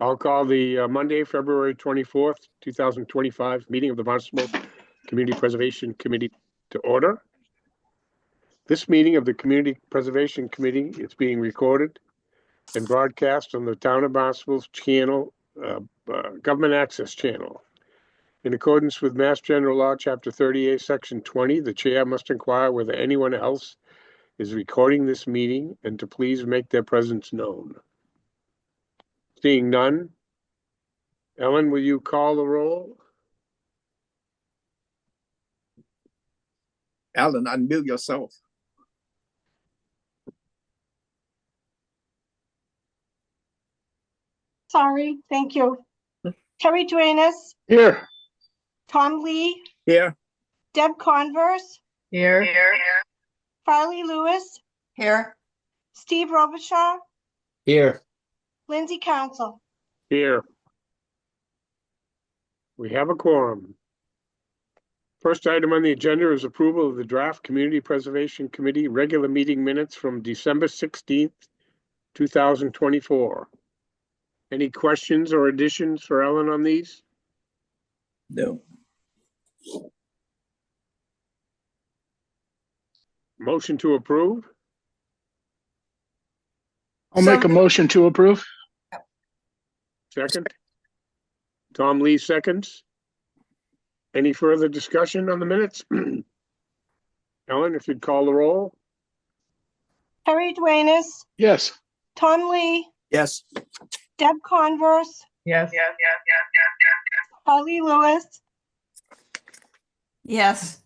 I'll call the Monday, February 24th, 2025 meeting of the Barnstable Community Preservation Committee to order. This meeting of the Community Preservation Committee is being recorded and broadcast on the Town of Barnstable's channel, Government Access Channel. In accordance with Mass General Law, Chapter 38, Section 20, the chair must inquire whether anyone else is recording this meeting and to please make their presence known. Seeing none, Ellen, will you call the roll? Alan, unmute yourself. Sorry, thank you. Terry Duenas, Here. Tom Lee, Here. Deb Converse, Here. Farley Lewis, Here. Steve Robichaud, Here. Lindsay Council. Here. We have a quorum. First item on the agenda is approval of the draft Community Preservation Committee regular meeting minutes from December 16th, 2024. Any questions or additions for Ellen on these? No. Motion to approve? I'll make a motion to approve. Second? Tom Lee seconds. Any further discussion on the minutes? Ellen, if you'd call the roll. Terry Duenas, Yes. Tom Lee, Yes. Deb Converse, Yes. Farley Lewis, Yes.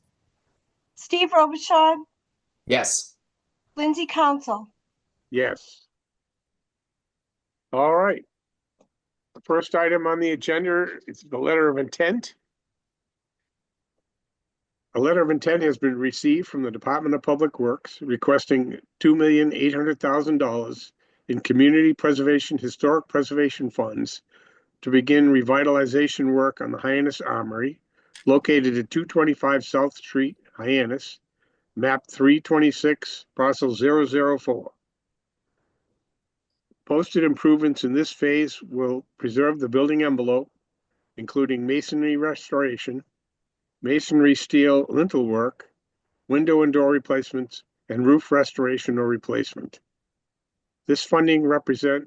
Steve Robichaud, Yes. Lindsay Council. Yes. All right. The first item on the agenda is the letter of intent. A letter of intent has been received from the Department of Public Works requesting $2,800,000 in community preservation, historic preservation funds to begin revitalization work on the Hyannis Armory, located at 225 South Street, Hyannis, map 326, parcel 004. Posted improvements in this phase will preserve the building envelope, including masonry restoration, masonry steel lintel work, window and door replacements, and roof restoration or replacement. This funding request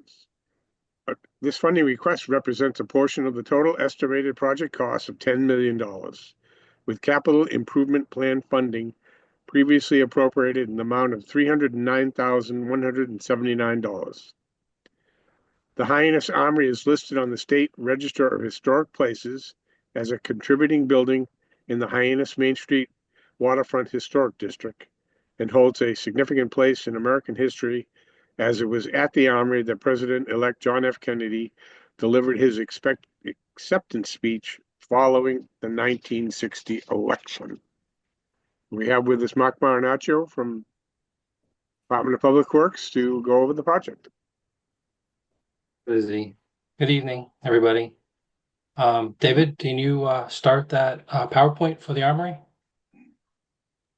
represents a portion of the total estimated project cost of $10 million, with capital improvement plan funding previously appropriated in the amount of $309,179. The Hyannis Armory is listed on the State Register of Historic Places as a contributing building in the Hyannis Main Street Waterfront Historic District and holds a significant place in American history, as it was at the Armory that President-elect John F. Kennedy delivered his acceptance speech following the 1960 election. We have with us Mark Marinaccio from Department of Public Works to go over the project. Good evening, everybody. David, can you start that PowerPoint for the Armory?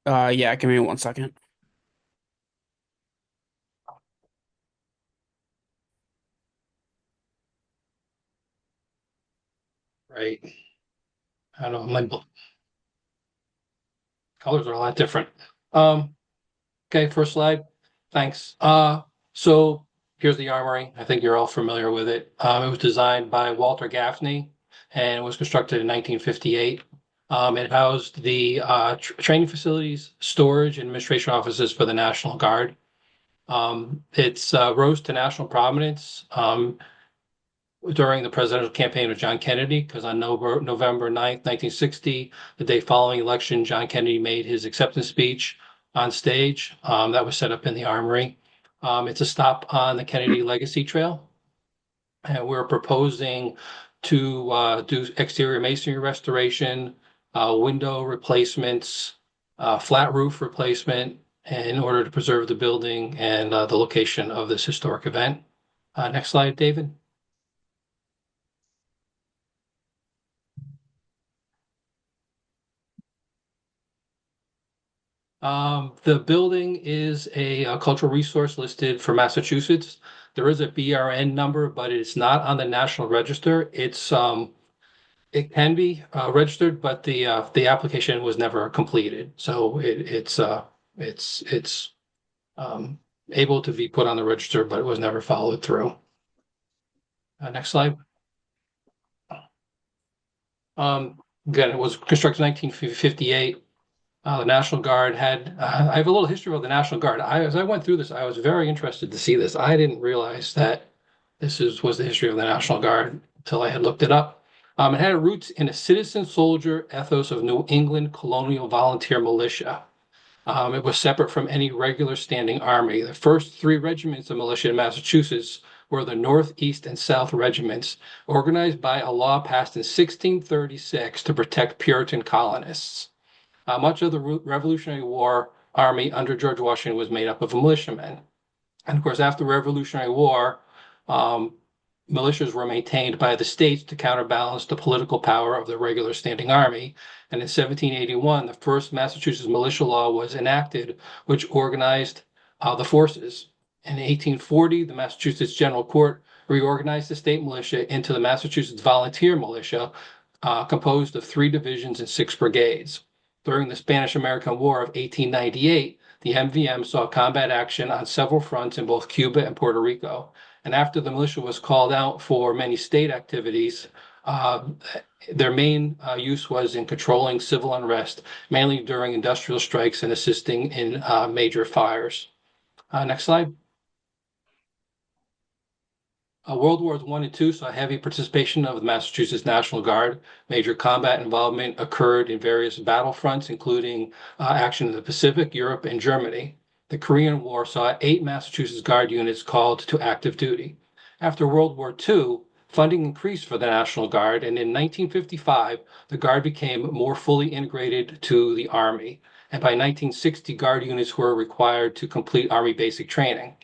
Yeah, give me 1 second. Right. I don't know, my colors are a lot different. Okay, first slide. Thanks. So here's the Armory. I think you're all familiar with it. It was designed by Walter Gaffney and it was constructed in 1958. It housed the training facilities, storage, and administration offices for the National Guard. It's rose to national prominence during the presidential campaign of John Kennedy, because on November 9th, 1960, the day following election, John Kennedy made his acceptance speech on stage that was set up in the Armory. It's a stop on the Kennedy Legacy Trail. And we're proposing to do exterior masonry restoration, window replacements, flat roof replacement, in order to preserve the building and the location of this historic event. Next slide, David. The building is a cultural resource listed for Massachusetts. There is a BRN number, but it's not on the National Register. It can be registered, but the application was never completed. So it's able to be put on the register, but it was never followed through. Next slide. Again, it was constructed in 1958. The National Guard had, I have a little history of the National Guard. As I went through this, I was very interested to see this. I didn't realize that was the history of the National Guard until I had looked it up. It had roots in a citizen soldier ethos of New England colonial volunteer militia. It was separate from any regular standing army. The first three regiments of militia in Massachusetts were the North, East, and South regiments, organized by a law passed in 1636 to protect Puritan colonists. Much of the Revolutionary War army under George Washington was made up of militiamen. And of course, after the Revolutionary War, militias were maintained by the states to counterbalance the political power of the regular standing army. And in 1781, the first Massachusetts militia law was enacted, which organized the forces. In 1840, the Massachusetts General Court reorganized the state militia into the Massachusetts Volunteer Militia, composed of 3 divisions and 6 brigades. During the Spanish-American War of 1898, the MVM saw combat action on several fronts in both Cuba and Puerto Rico. And after the militia was called out for many state activities, their main use was in controlling civil unrest, mainly during industrial strikes and assisting in major fires. Next slide. World Wars I and II saw heavy participation of the Massachusetts National Guard. Major combat involvement occurred in various battlefronts, including action in the Pacific, Europe, and Germany. The Korean War saw 8 Massachusetts Guard units called to active duty. After World War II, funding increased for the National Guard, and in 1955, the Guard became more fully integrated to the Army. And by 1960, Guard units were required to complete Army basic training.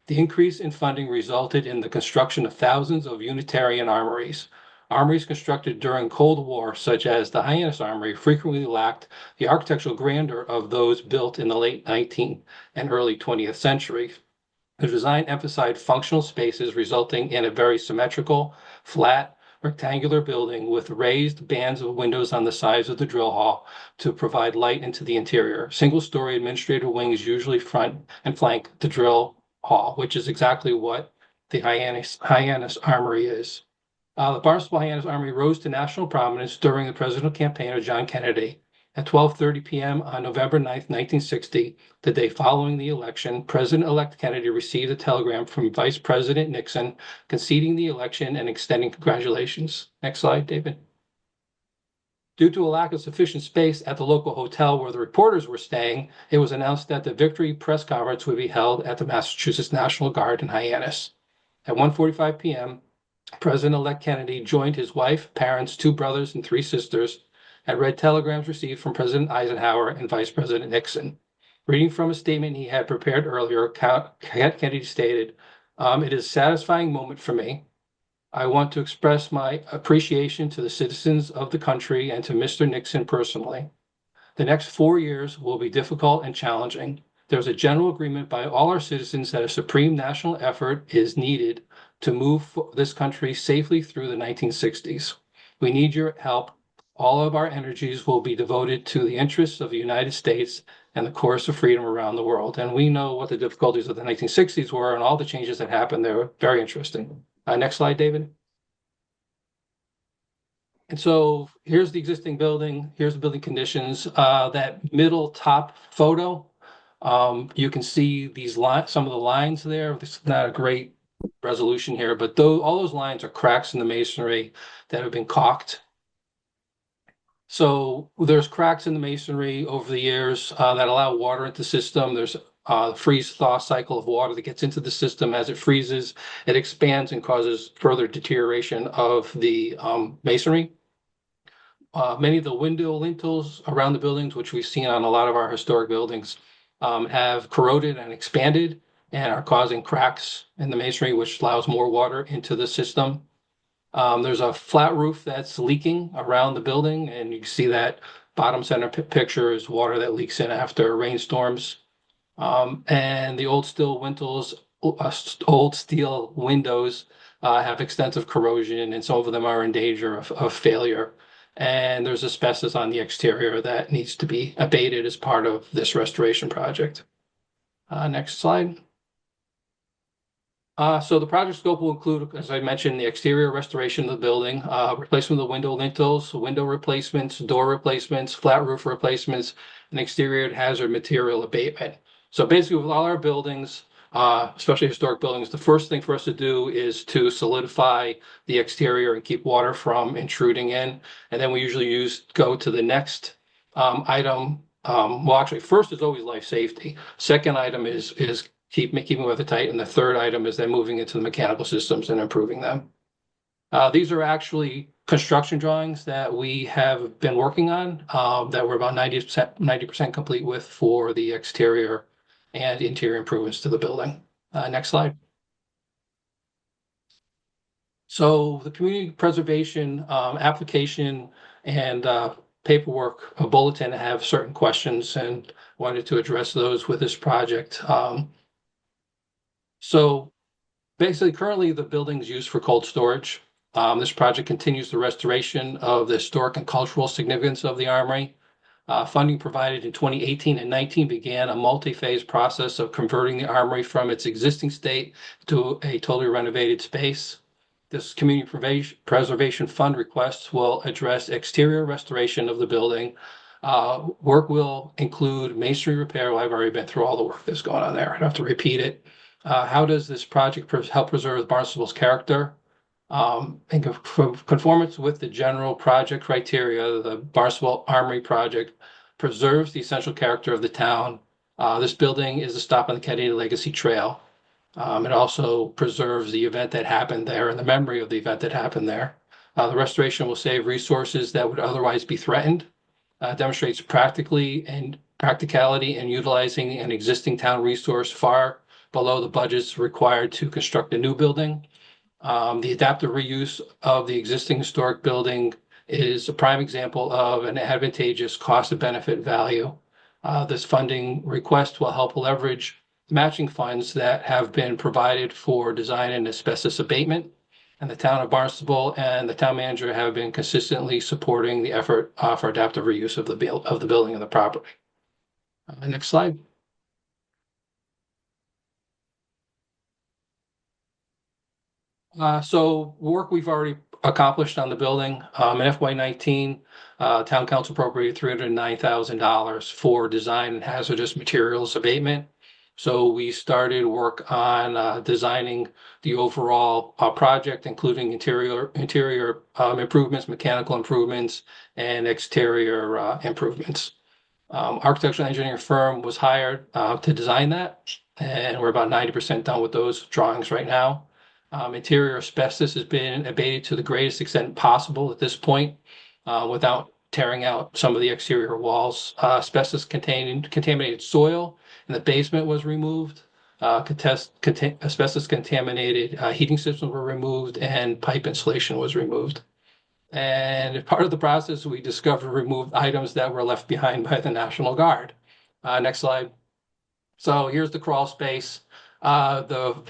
The increase in funding resulted in the construction of thousands of Unitarian armories. Armories constructed during Cold War, such as the Hyannis Armory, frequently lacked the architectural grandeur of those built in the late 19th and early 20th century. The design emphasized functional spaces, resulting in a very symmetrical, flat, rectangular building with raised bands of windows on the sides of the drill hall to provide light into the interior. Single-story administrative wings usually front and flank the drill hall, which is exactly what the Hyannis Armory is. The Barnstable Hyannis Armory rose to national prominence during the presidential campaign of John Kennedy. At 12:30 p.m. on November 9th, 1960, the day following the election, President-elect Kennedy received a telegram from Vice President Nixon conceding the election and extending congratulations. Next slide, David. Due to a lack of sufficient space at the local hotel where the reporters were staying, it was announced that the victory press conference would be held at the Massachusetts National Guard in Hyannis. At 1:45 p.m., President-elect Kennedy joined his wife, parents, 2 brothers, and 3 sisters, and read telegrams received from President Eisenhower and Vice President Nixon. Reading from a statement he had prepared earlier, Kennedy stated, "It is a satisfying moment for me. I want to express my appreciation to the citizens of the country and to Mr. Nixon personally. The next 4 years will be difficult and challenging. There's a general agreement by all our citizens that a supreme national effort is needed to move this country safely through the 1960s. We need your help. All of our energies will be devoted to the interests of the United States and the course of freedom around the world." And we know what the difficulties of the 1960s were and all the changes that happened. They were very interesting. Next slide, David. And so here's the existing building. Here's the building conditions. That middle top photo, you can see these lines, some of the lines there. This is not a great resolution here, but all those lines are cracks in the masonry that have been caulked. So there's cracks in the masonry over the years that allow water into the system. There's a freeze-thaw cycle of water that gets into the system. As it freezes, it expands and causes further deterioration of the masonry. Many of the window lintels around the buildings, which we've seen on a lot of our historic buildings, have corroded and expanded and are causing cracks in the masonry, which allows more water into the system. There's a flat roof that's leaking around the building, and you can see that bottom center picture is water that leaks in after rainstorms. And the old steel old steel windows have extensive corrosion, and some of them are in danger of failure. And there's asbestos on the exterior that needs to be abated as part of this restoration project. Next slide. So the project scope will include, as I mentioned, the exterior restoration of the building, replacement of the window lintels, window replacements, door replacements, flat roof replacements, and exterior hazard material abatement. So basically, with all our buildings, especially historic buildings, the first thing for us to do is to solidify the exterior and keep water from intruding in. And then we usually go to the next item. Well, actually, first is always life safety. Second item is keeping weather tight, and the third item is then moving into the mechanical systems and improving them. These are actually construction drawings that we have been working on that we're about 90% complete with for the exterior and interior improvements to the building. Next slide. So the community preservation application and paperwork bulletin have certain questions, and wanted to address those with this project. So basically, currently the building is used for cold storage. This project continues the restoration of the historic and cultural significance of the Armory. Funding provided in 2018 and 19 began a multi-phase process of converting the Armory from its existing state to a totally renovated space. This community preservation fund request will address exterior restoration of the building. Work will include masonry repair. Well, I've already been through all the work that's going on there. I don't have to repeat it. How does this project help preserve Barnstable's character? In conformance with the general project criteria, the Barnstable Armory project preserves the essential character of the town. This building is a stop on the Kennedy Legacy Trail. It also preserves the event that happened there and the memory of the event that happened there. The restoration will save resources that would otherwise be threatened. Demonstrates practicality in utilizing an existing town resource far below the budgets required to construct a new building. The adaptive reuse of the existing historic building is a prime example of an advantageous cost of benefit value. This funding request will help leverage matching funds that have been provided for design and asbestos abatement. And the town of Barnstable and the town manager have been consistently supporting the effort for adaptive reuse of the building and the property. Next slide. So work we've already accomplished on the building. In FY19, town council appropriated $309,000 for design and hazardous materials abatement. So we started work on designing the overall project, including interior improvements, mechanical improvements, and exterior improvements. Architectural engineering firm was hired to design that, and we're about 90% done with those drawings right now. Interior asbestos has been abated to the greatest extent possible at this point without tearing out some of the exterior walls. Asbestos contaminated soil in the basement was removed. Asbestos contaminated heating systems were removed, and pipe insulation was removed. And as part of the process, we discovered removed items that were left behind by the National Guard. Next slide. So here's the crawl space. The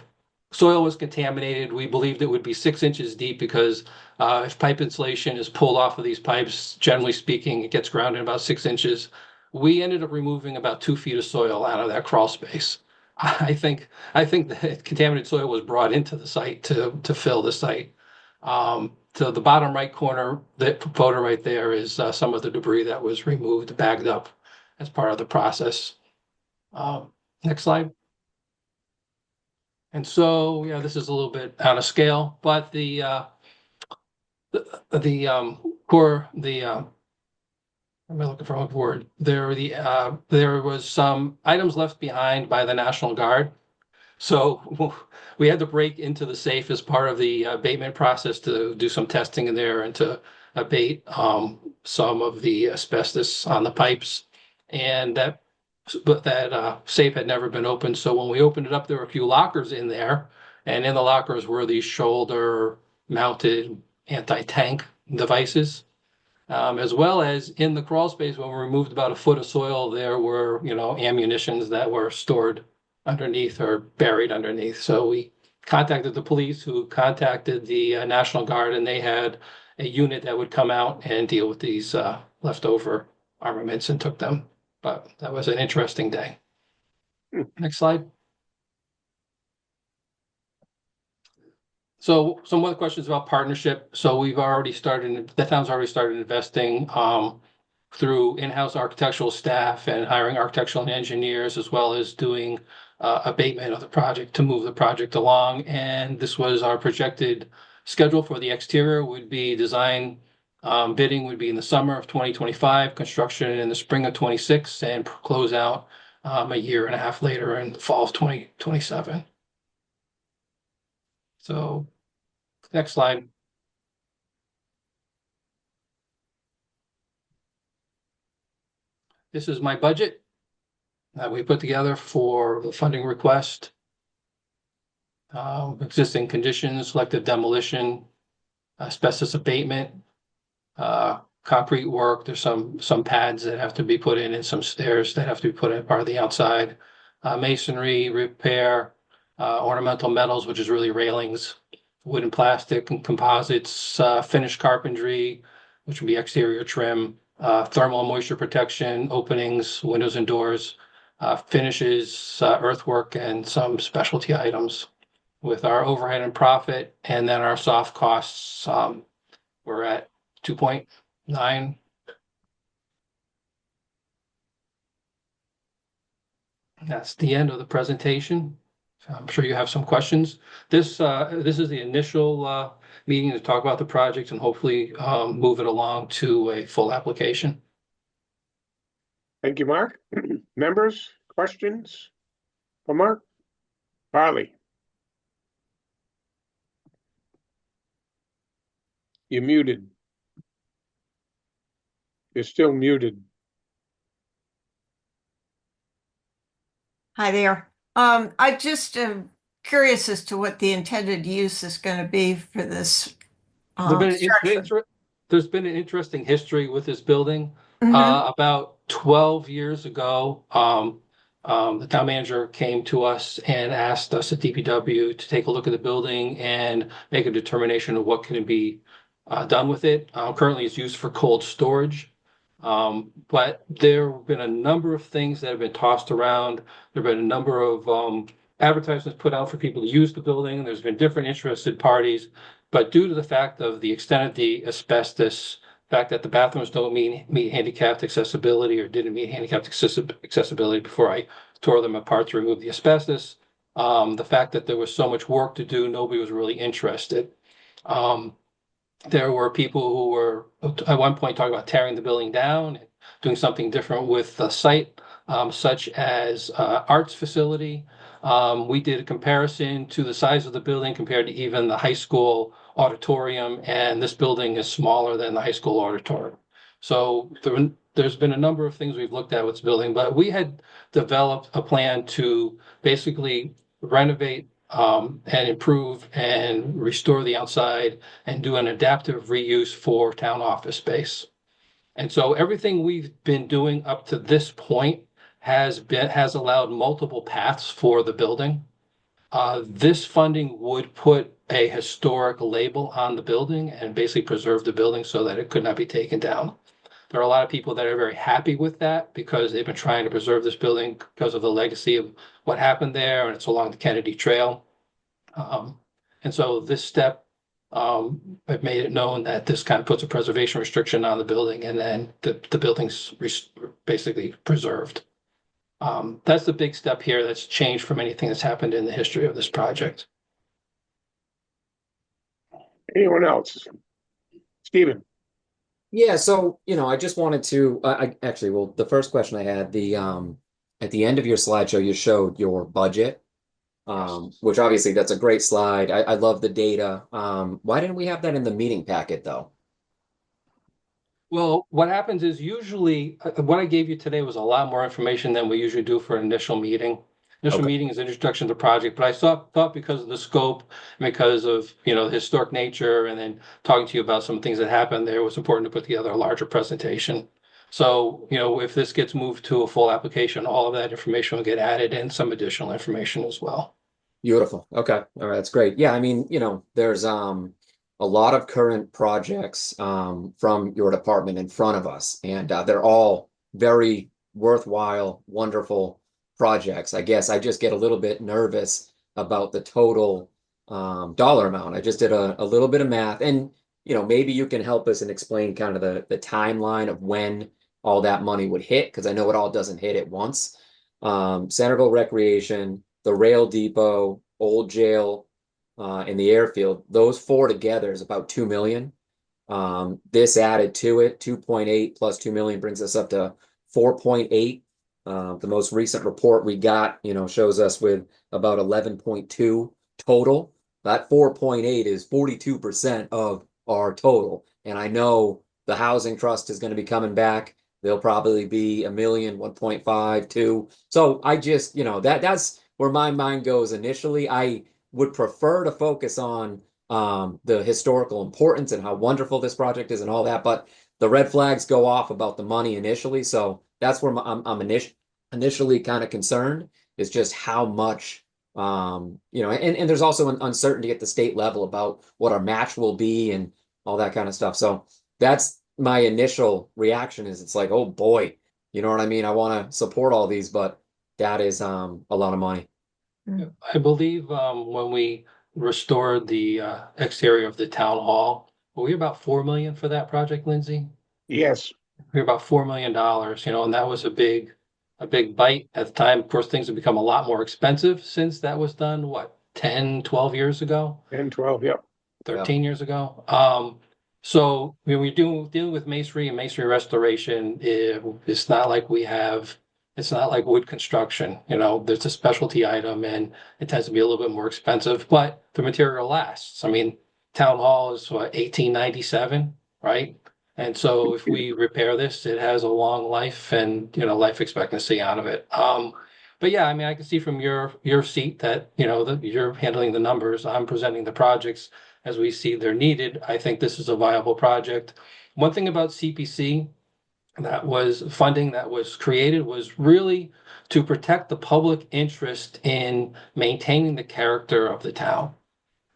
soil was contaminated. We believed it would be 6 inches deep because if pipe insulation is pulled off of these pipes, generally speaking, it gets ground in about 6 inches. We ended up removing about 2 feet of soil out of that crawl space. I think that contaminated soil was brought into the site to fill the site. To the bottom right corner, the photo right there is some of the debris that was removed, bagged up as part of the process. Next slide. And so, yeah, this is a little bit out of scale, but am I looking for a word? There was some items left behind by the National Guard. So we had to break into the safe as part of the abatement process to do some testing in there and to abate some of the asbestos on the pipes. And that safe had never been opened. So when we opened it up, there were a few lockers in there. And in the lockers were these shoulder-mounted anti-tank devices. As well as in the crawl space, when we removed about a foot of soil, there were, ammunitions that were stored underneath or buried underneath. So we contacted the police, who contacted the National Guard, and they had a unit that would come out and deal with these leftover armaments and took them. But that was an interesting day. Next slide. So some other questions about partnership. So we've already started, the town's already started investing through in-house architectural staff and hiring architectural engineers, as well as doing abatement of the project to move the project along. And this was our projected schedule for the exterior would be design bidding would be in the summer of 2025, construction in the spring of 26, and close out a year and a half later in the fall of 2027. So next slide. This is my budget that we put together for the funding request. Existing conditions, selective demolition, asbestos abatement, concrete work. There's some pads that have to be put in and some stairs that have to be put in part of the outside. Masonry, repair, ornamental metals, which is really railings, wood and plastic and composites, finished carpentry, which would be exterior trim, thermal and moisture protection, openings, windows and doors, finishes, earthwork, and some specialty items. With our overhead and profit, and then our soft costs, we're at 2.9. That's the end of the presentation. I'm sure you have some questions. This is the initial meeting to talk about the project and hopefully move it along to a full application. Thank you, Mark. Members, questions for Mark? Harley. You're muted. You're still muted. Hi there. I just am curious as to what the intended use is going to be for this structure. There's been an interesting history with this building. Mhm. About 12 years ago, the town manager came to us and asked us at DPW to take a look at the building and make a determination of what can be done with it. Currently, it's used for cold storage. But there have been a number of things that have been tossed around. There have been a number of advertisements put out for people to use the building. There's been different interested parties. But due to the fact of the extent of the asbestos, the fact that the bathrooms don't meet handicapped accessibility or didn't meet handicapped accessibility before I tore them apart to remove the asbestos, the fact that there was so much work to do, nobody was really interested. There were people who were at one point talking about tearing the building down, and doing something different with the site, such as arts facility. We did a comparison to the size of the building compared to even the high school auditorium, and this building is smaller than the high school auditorium. So there's been a number of things we've looked at with this building, but we had developed a plan to basically renovate and improve and restore the outside and do an adaptive reuse for town office space. And so everything we've been doing up to this point has allowed multiple paths for the building. This funding would put a historic label on the building and basically preserve the building so that it could not be taken down. There are a lot of people that are very happy with that because they've been trying to preserve this building because of the legacy of what happened there, and it's along the Kennedy Trail. And so this step, I've made it known that this kind of puts a preservation restriction on the building, and then the building's basically preserved. That's the big step here that's changed from anything that's happened in the history of this project. Anyone else? Stephen. Yeah, so I just wanted to the first question I had, at the end of your slideshow you showed your budget, which obviously that's a great slide. I love the data. Why didn't we have that in the meeting packet though? Well, what happens is usually what I gave you today was a lot more information than we usually do for an initial meeting. Initial meeting is introduction to the project, but I thought because of the scope, because of the historic nature, and then talking to you about some things that happened there, it was important to put together a larger presentation. So, if this gets moved to a full application, all of that information will get added and some additional information as well. Beautiful. Okay. All right. That's great. Yeah. I mean, there's a lot of current projects from your department in front of us, and they're all very worthwhile, wonderful projects. I guess I just get a little bit nervous about the total dollar amount. I just did a little bit of math, and maybe you can help us and explain kind of the timeline of when all that money would hit, because I know it all doesn't hit at once. Centerville Recreation, the rail depot, old jail, and the airfield, those four together is about 2 million. This added to it, 2.8 plus 2 million brings us up to 4.8. The most recent report we got, shows us with about 11.2 total. That 4.8 is 42% of our total. And I know the housing trust is going to be coming back. They'll probably be 1 million, 1.5, 2. So I just, that's where my mind goes initially. I would prefer to focus on the historical importance and how wonderful this project is and all that, but the red flags go off about the money initially. So that's where I'm initially kind of concerned, is just how much, and there's also an uncertainty at the state level about what our match will be and all that kind of stuff. So that's my initial reaction, is it's like, oh boy, you know what I mean? I want to support all these, but that is a lot of money. I believe when we restored the exterior of the town hall, were we about 4 million for that project, Lindsay? Yes, We were about $4 million, and that was a big bite at the time. Of course, things have become a lot more expensive since that was done, what, 10, 12 years ago? 10, 12, yep. 13 years ago. So when we're dealing with masonry and masonry restoration, it's not like it's not like wood construction. There's a specialty item and it tends to be a little bit more expensive, but the material lasts. I mean, town hall is what, 1897, right? And so if we repair this, it has a long life and life expectancy out of it. But yeah, I mean, I can see from your seat that that you're handling the numbers. I'm presenting the projects as we see they're needed. I think this is a viable project. One thing about CPC, that was funding that was created, was really to protect the public interest in maintaining the character of the town.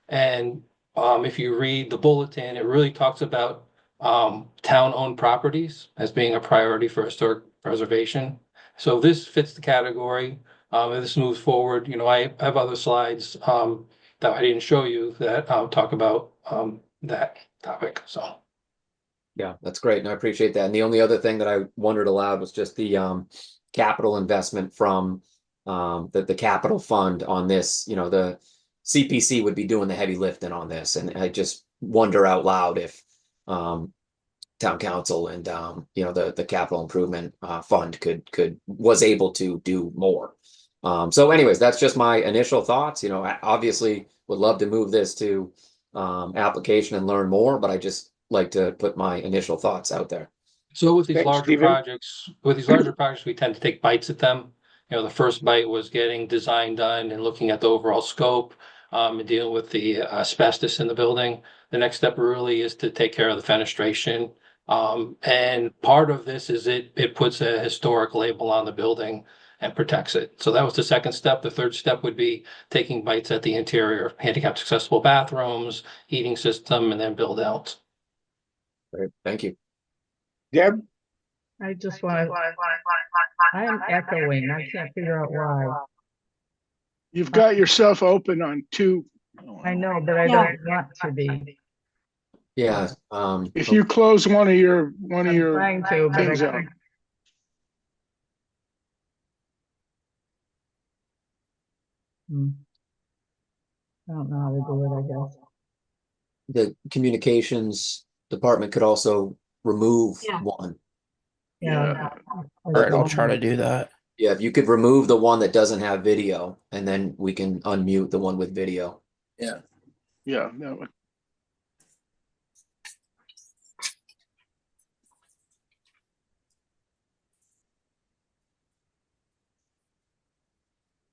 And if you read the bulletin, it really talks about town-owned properties as being a priority for historic preservation. So this fits the category. If this moves forward, I have other slides that I didn't show you that talk about that topic. So. Yeah, that's great. And I appreciate that. And the only other thing that I wondered aloud was just the capital investment from the capital fund on this. The CPC would be doing the heavy lifting on this. And I just wonder out loud if town council and the capital improvement fund was able to do more. So anyways, that's just my initial thoughts. I obviously would love to move this to application and learn more, but I just like to put my initial thoughts out there. So with these Thanks, larger Stephen. projects, we tend to take bites at them. The first bite was getting design done and looking at the overall scope, and dealing with the asbestos in the building. The next step really is to take care of the fenestration. And part of this is it puts a historic label on the building and protects it. So that was the second step. The third step would be taking bites at the interior, handicapped accessible bathrooms, heating system, and then build out. Great. Thank you. Deb? I just want, I am echoing. I can't figure out why. You've got yourself open on two. I know, but I Yeah. don't want to be. Yeah. If you close one of your I'm trying to, but I things out. can't. I don't know how to do it, I guess. The communications department could also remove Yeah. one. Yeah. All right, I'll try to do that. Yeah, if you could remove the one that doesn't have video, and then we can unmute the one with video. Yeah. Yeah, that would.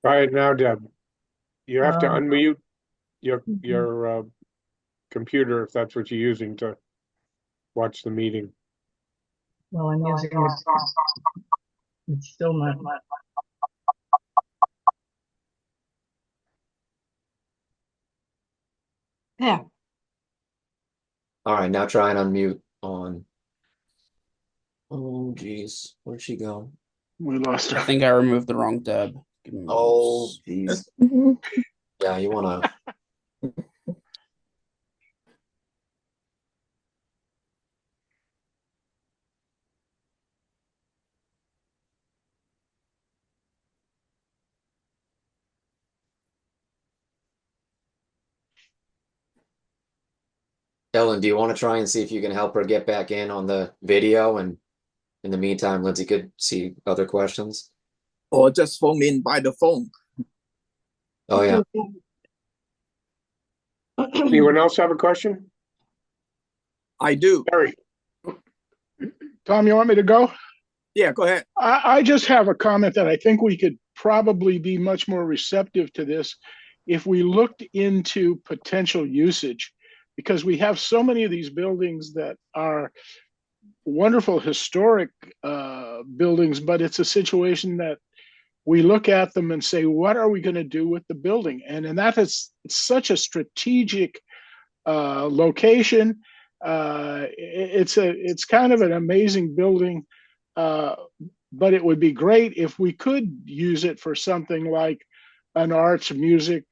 Try it now, Deb. You have to Um, unmute your computer if that's what you're using to watch the meeting. Well, I'm using it. It's still not. There. All right, now try and unmute on. Oh, geez. Where'd she go? We lost I her. think I removed the wrong Deb. Give me Oh, one geez. Yeah, you want to. Ellen, do you want to try and see if you can help her get back in on the video? And in the meantime, Lindsay could see other questions. Or just phone in by the phone. Oh, yeah. Anyone else have a question? I do. Terry, Tom, you want me to go? Yeah, go ahead. I just have a comment that I think we could probably be much more receptive to this if we looked into potential usage, because we have so many of these buildings that are wonderful historic buildings, but it's a situation that we look at them and say, what are we going to do with the building? And that is it's such a strategic location. It's kind of an amazing building, but it would be great if we could use it for something like an arts music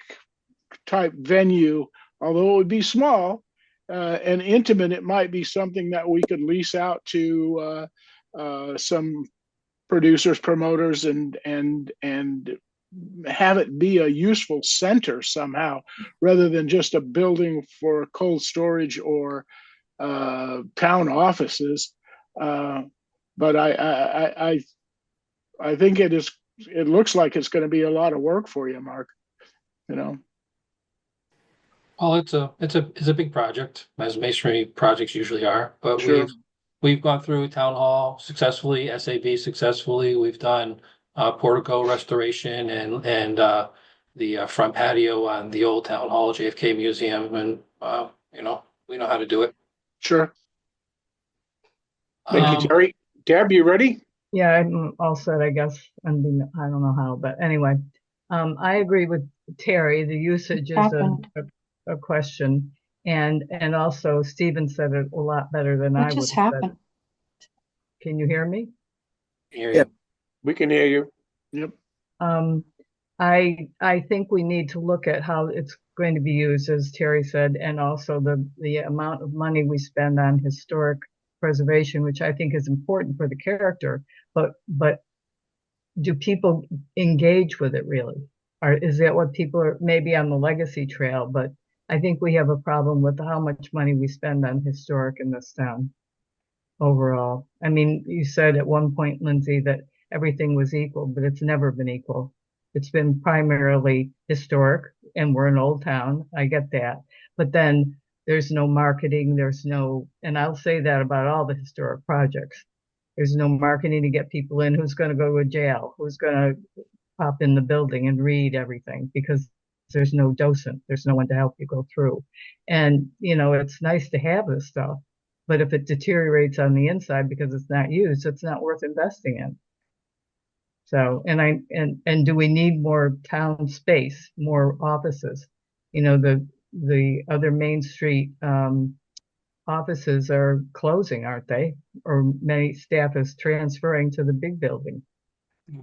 type venue. Although it would be small and intimate, it might be something that we could lease out to some producers, promoters, and have it be a useful center somehow, rather than just a building for cold storage or town offices. But I think it is. It looks like it's going to be a lot of work for you, Mark. You know. Well, it's a big project, as masonry projects usually are, but Sure. we've gone through town hall successfully, SAB successfully. We've done portico restoration and the front patio on the old town hall, JFK Museum, and you know, we know how to do it. Sure. thank you, Terry. Deb, you ready? Yeah, I'm all set, I guess. I don't know how, but anyway, I agree with Terry. The usage is Happened. a question, and also Stephen said it a lot better than I What would just have said. happened? Can you hear me? Hear Yeah. you. We can hear you. Yep. I think we need to look at how it's going to be used, as Terry said, and also the amount of money we spend on historic preservation, which I think is important for the character. But do people engage with it really? Or is that what people are maybe on the legacy trail? But I think we have a problem with how much money we spend on historic in this town overall. I mean, you said at one point, Lindsay, that everything was equal, but it's never been equal. It's been primarily historic, and we're an old town. I get that. But then there's no marketing, and I'll say that about all the historic projects. There's no marketing to get people in. Who's going to go to a jail? Who's going to pop in the building and read everything? Because there's no docent. There's no one to help you go through. And, it's nice to have this stuff, but if it deteriorates on the inside because it's not used, it's not worth investing in. So, and do we need more town space, more offices? The other Main Street offices are closing, aren't they? Or many staff is transferring to the big building.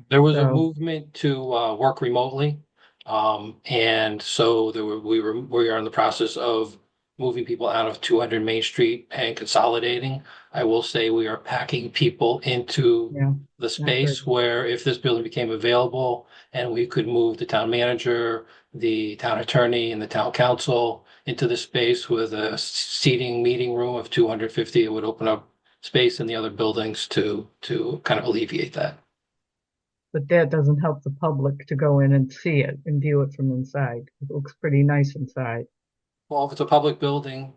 There was a So- movement to work remotely, and so we are in the process of moving people out of 200 Main Street and consolidating. I will say we are packing people into Yeah, the space good. where if this building became available and we could move the town manager, the town attorney, and the town council into the space with a seating meeting room of 250, it would open up space in the other buildings to kind of alleviate that. But that doesn't help the public to go in and see it and view it from inside. It looks pretty nice inside. Well, if it's a public building,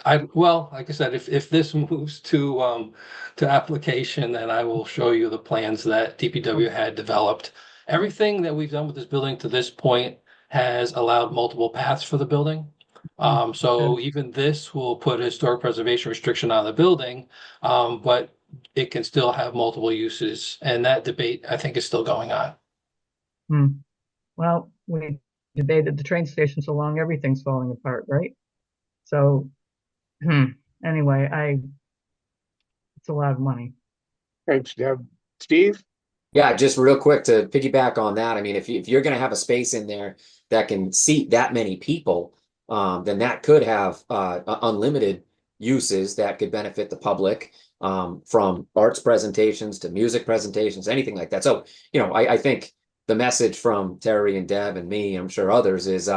like I said, if this moves to application, then I will show you the plans that DPW had developed. Everything that we've done with this building to this point has allowed multiple paths for the building. So even this will put a historic preservation restriction on the building. But it can still have multiple uses. And that debate, I think, is still going on. Well, we debated the train station so long, everything's falling apart, right? So, anyway, it's a lot of money. Thanks, Deb. Steve? Yeah, just real quick to piggyback on that. I mean, if you're going to have a space in there that can seat that many people, then that could have unlimited uses that could benefit the public, from arts presentations to music presentations, anything like that. So, I think the message from Terry and Deb and me, I'm sure others, is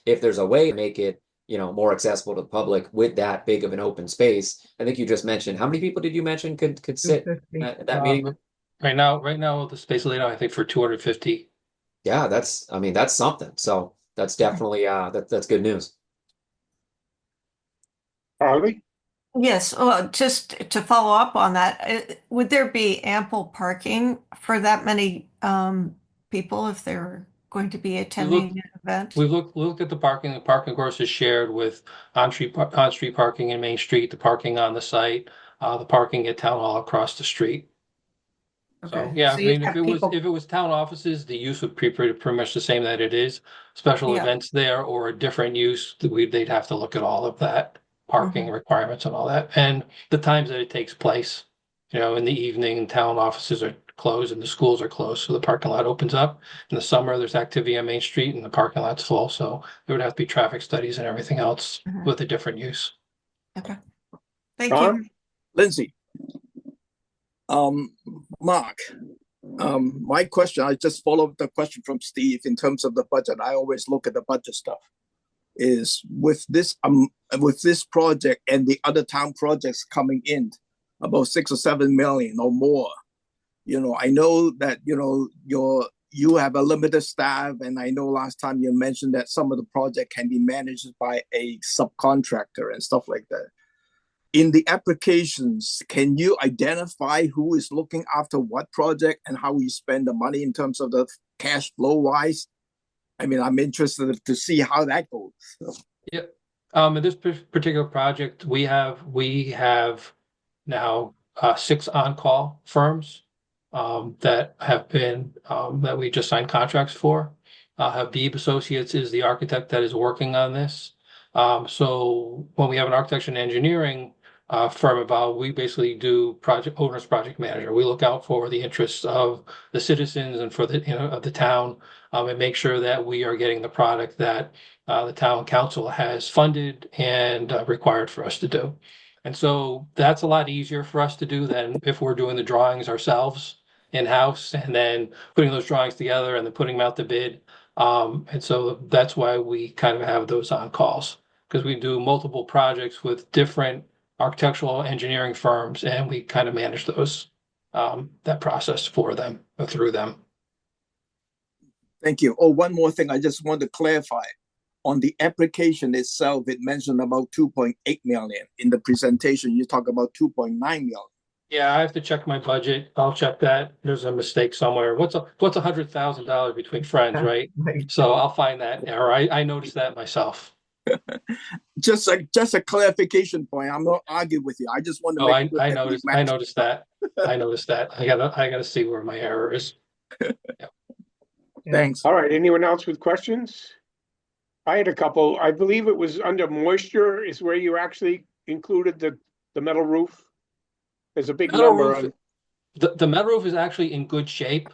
if there's a way to make it, more accessible to the public with that big of an open space. I think you just mentioned, how many people did you mention could sit 250. at that meeting? Right now, the space laid out, I think, for 250. Yeah, that's something. So that's definitely that's good news. Harley? Yes, well, just to follow up on that, would there be ample parking for that many people if they're going to be attending an event? We looked at the parking. The parking, of course, is shared with on-street parking in Main Street, the parking on the site, the parking at Town Hall across the street. So Okay. yeah, So I you'd mean, have if people- it was town offices, the use would be pretty much the same that it is. Special Yeah. events there or a different use, they'd have to look at all of that parking requirements and all that, and the times that it takes place. In the evening, town offices are closed and the schools are closed, so the parking lot opens up. In the summer, there's activity on Main Street and the parking lot's full, so there would have to be traffic studies and everything else with a different use. Okay. Thank you. Tom? Lindsay. Mark, my question, I just followed the question from Steve in terms of the budget. I always look at the budget stuff. Is with this project and the other town projects coming in, about 6 or 7 million or more. I know that you have a limited staff, and I know last time you mentioned that some of the project can be managed by a subcontractor and stuff like that. In the applications, can you identify who is looking after what project and how you spend the money in terms of the cash flow wise? I mean, I'm interested to see how that goes. Yeah. In this particular project, we have now 6 on-call firms that have been that we just signed contracts for. Habib Associates is the architect that is working on this. So when we have an architecture and engineering firm involved, we basically do project manager. We look out for the interests of the citizens and for of the town, and make sure that we are getting the product that the town council has funded and required for us to do. And so that's a lot easier for us to do than if we're doing the drawings ourselves in-house and then putting those drawings together and then putting them out to bid. And so that's why we kind of have those on calls, because we do multiple projects with different architectural engineering firms, and we kind of manage those that process for them or through them. Thank you. Oh, one more thing I just want to clarify. On the application itself, it mentioned about 2.8 million. In the presentation, you talk about 2.9 million. Yeah, I have to check my budget. I'll check that. There's a mistake somewhere. What's $100,000 between friends, right? Right. So I'll find that error. I noticed that myself. Just a clarification point. I'm not arguing with you. I just want to Oh, make sure I that we noticed. match. I noticed that. I noticed that. I gotta see where my error is. Thanks. All right, anyone else with questions? I had a couple. I believe it was under moisture is where you actually included the metal roof. There's a big Metal number roof- on. The metal roof is actually in good shape.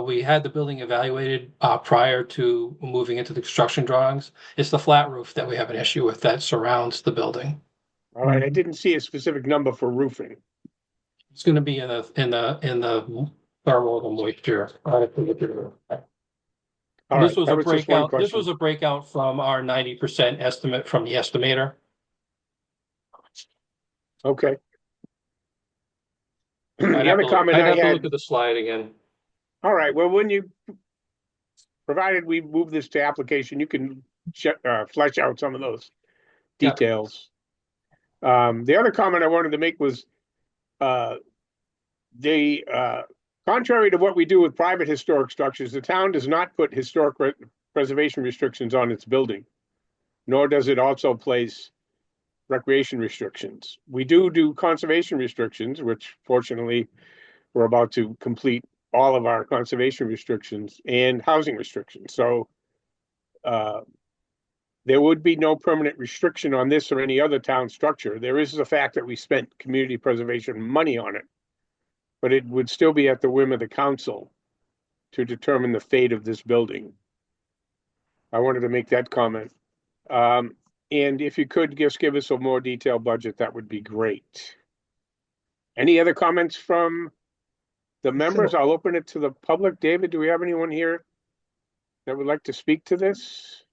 We had the building evaluated prior to moving into the construction drawings. It's the flat roof that we have an issue with that surrounds the building. All right, I didn't see a specific number for roofing. It's going to be in the thermal the moisture. All This right, was that a was just one breakout. This question. was a breakout from our 90% estimate from the estimator. Okay. I'd The have other to comment I'd I have to had. look at the slide again. All right, well, provided we move this to application, you can flesh out some of those Yeah. details. The other comment I wanted to make was contrary to what we do with private historic structures, the town does not put historic preservation restrictions on its building, nor does it also place recreation restrictions. We do conservation restrictions, which fortunately we're about to complete all of our conservation restrictions and housing restrictions. So there would be no permanent restriction on this or any other town structure. There is the fact that we spent community preservation money on it, but it would still be at the whim of the council to determine the fate of this building. I wanted to make that comment. And if you could just give us a more detailed budget, that would be great. Any other comments from the members? I'll open it to the public. David, do we have anyone here that would like to speak to this?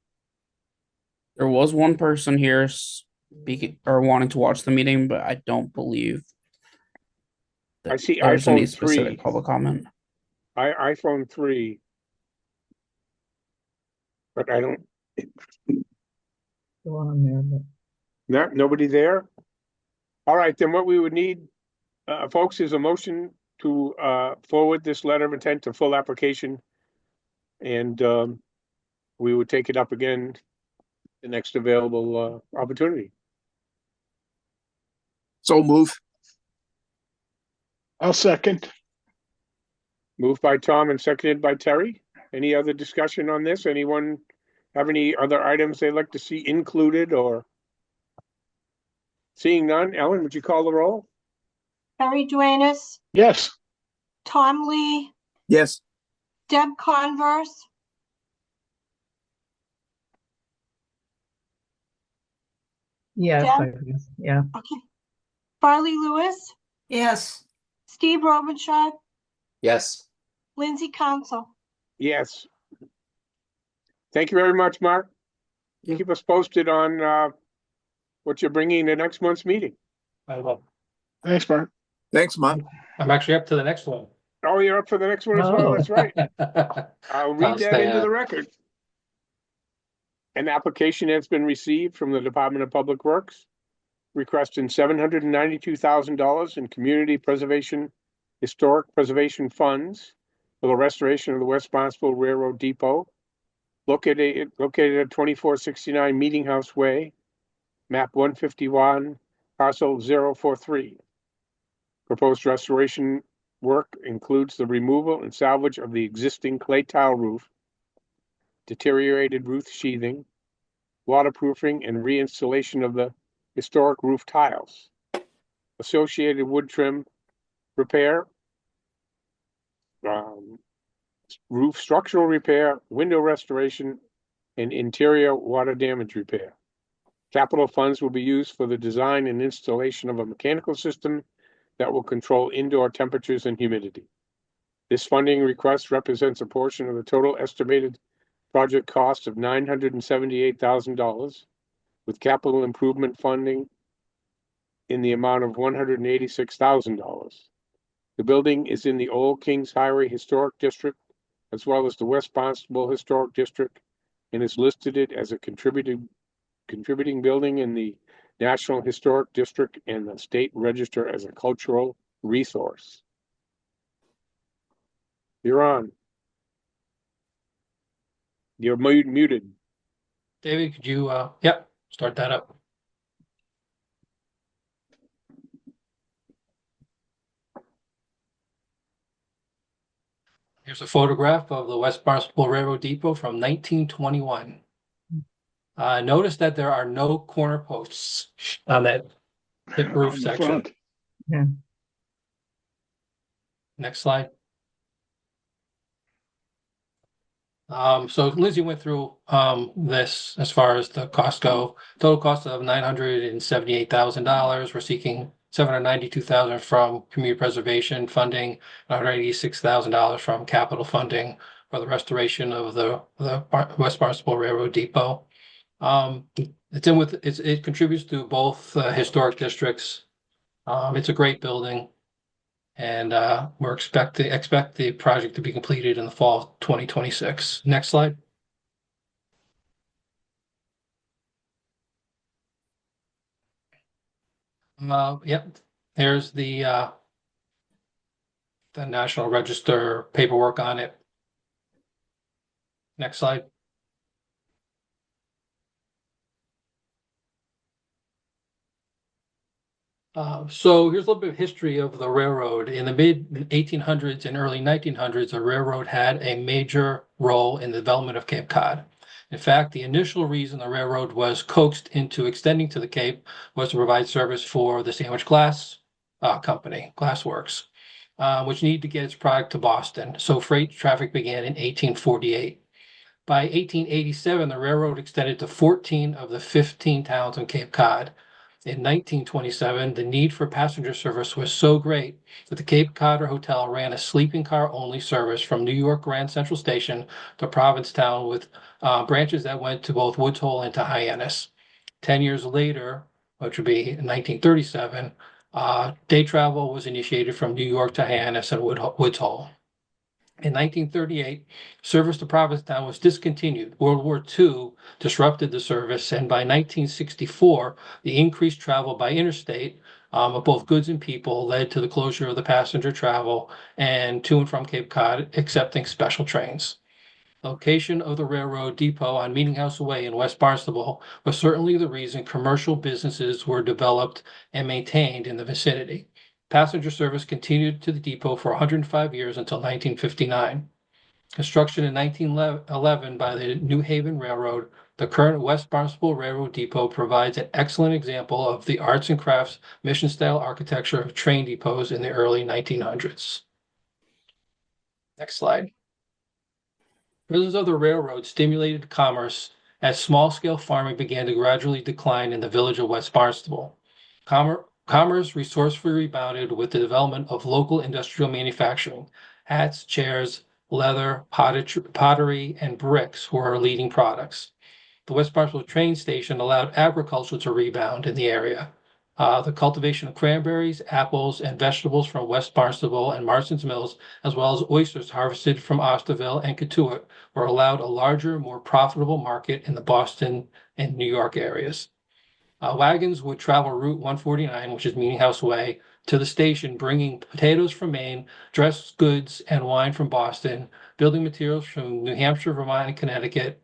There was one person here speaking or wanting to watch the meeting, but I don't believe that I see there's any iPhone specific 3. public comment. iPhone 3. But I don't, Go on there, but nobody there? All right, then what we would need, folks, is a motion to forward this letter of intent to full application. And we would take it up again the next available opportunity. So move. I'll second. Moved by Tom and seconded by Terry. Any other discussion on this? Anyone have any other items they'd like to see included or? Seeing none, Ellen, would you call the roll? Terry Duenas, Yes. Tom Lee, Yes. Deb Converse, yes, Deb? I guess, yeah. Okay. Farley Lewis, Yes. Steve Robichaud, Yes. Lindsay Council. Yes. Thank you very much, Mark. Yeah. Keep us posted on what you're bringing to next month's meeting. I will. Thanks, Mark. Thanks, Mark. I'm actually up to the next one. Oh, you're up for the next one as well. Oh. That's right. I'll read Tom, that stay into on. the record. An application has been received from the Department of Public Works requesting $792,000 in community preservation, historic preservation funds for the restoration of the West Barnstable Railroad Depot, located at 2469 Meeting House Way, map 151, parcel 043. Proposed restoration work includes the removal and salvage of the existing clay tile roof, deteriorated roof sheathing, waterproofing, and reinstallation of the historic roof tiles, associated wood trim repair, roof structural repair, window restoration, and interior water damage repair. Capital funds will be used for the design and installation of a mechanical system that will control indoor temperatures and humidity. This funding request represents a portion of the total estimated project cost of $978,000, with capital improvement funding in the amount of $186,000. The building is in the Old Kings Highway Historic District, as well as the West Barnstable Historic District, and is listed as a contributing building in the National Historic District and the State Register as a cultural resource. You're on. You're muted. David, could you, yep, start that up. Here's a photograph of the West Barnstable Railroad Depot from 1921. Notice that there are no corner posts on that hip roof On the section. front. Yeah. Next slide. So Lindsay went through this as far as the cost go. Total cost of $978,000. We're seeking $792,000 from community preservation funding, $186,000 from capital funding for the restoration of the West Barnstable Railroad Depot. It contributes to both historic districts. It's a great building. And we're expect the project to be completed in the fall of 2026. Next slide. Yep, there's the National Register paperwork on it. Next slide. So here's a little bit of history of the railroad. In the mid 1800s and early 1900s, the railroad had a major role in the development of Cape Cod. In fact, the initial reason the railroad was coaxed into extending to the Cape was to provide service for the Sandwich Glass Company, Glass Works, which needed to get its product to Boston. So freight traffic began in 1848. By 1887, the railroad extended to 14 of the 15 towns on Cape Cod. In 1927, the need for passenger service was so great that the Cape Codder Hotel ran a sleeping car only service from New York Grand Central Station to Provincetown with branches that went to both Woods Hole and to Hyannis. 10 years later, which would be in 1937, day travel was initiated from New York to Hyannis and Woods Hole. In 1938, service to Provincetown was discontinued. World War II disrupted the service, and by 1964, the increased travel by interstate of both goods and people led to the closure of the passenger travel and to and from Cape Cod, accepting special trains. Location of the railroad depot on Meeting House Way in West Barnstable was certainly the reason commercial businesses were developed and maintained in the vicinity. Passenger service continued to the depot for 105 years until 1959. Construction in 1911 by the New Haven Railroad, the current West Barnstable Railroad Depot provides an excellent example of the arts and crafts mission-style architecture of train depots in the early 1900s. Next slide. Presence of the railroad stimulated commerce as small-scale farming began to gradually decline in the village of West Barnstable. Commerce resourcefully rebounded with the development of local industrial manufacturing. Hats, chairs, leather, pottery, and bricks were leading products. The West Barnstable train station allowed agriculture to rebound in the area. The cultivation of cranberries, apples, and vegetables from West Barnstable and Marston's Mills, as well as oysters harvested from Osterville and Katuitt, were allowed a larger, more profitable market in the Boston and New York areas. Wagons would travel Route 149, which is Meeting House Way, to the station, bringing potatoes from Maine, dressed goods and wine from Boston, building materials from New Hampshire, Vermont, and Connecticut,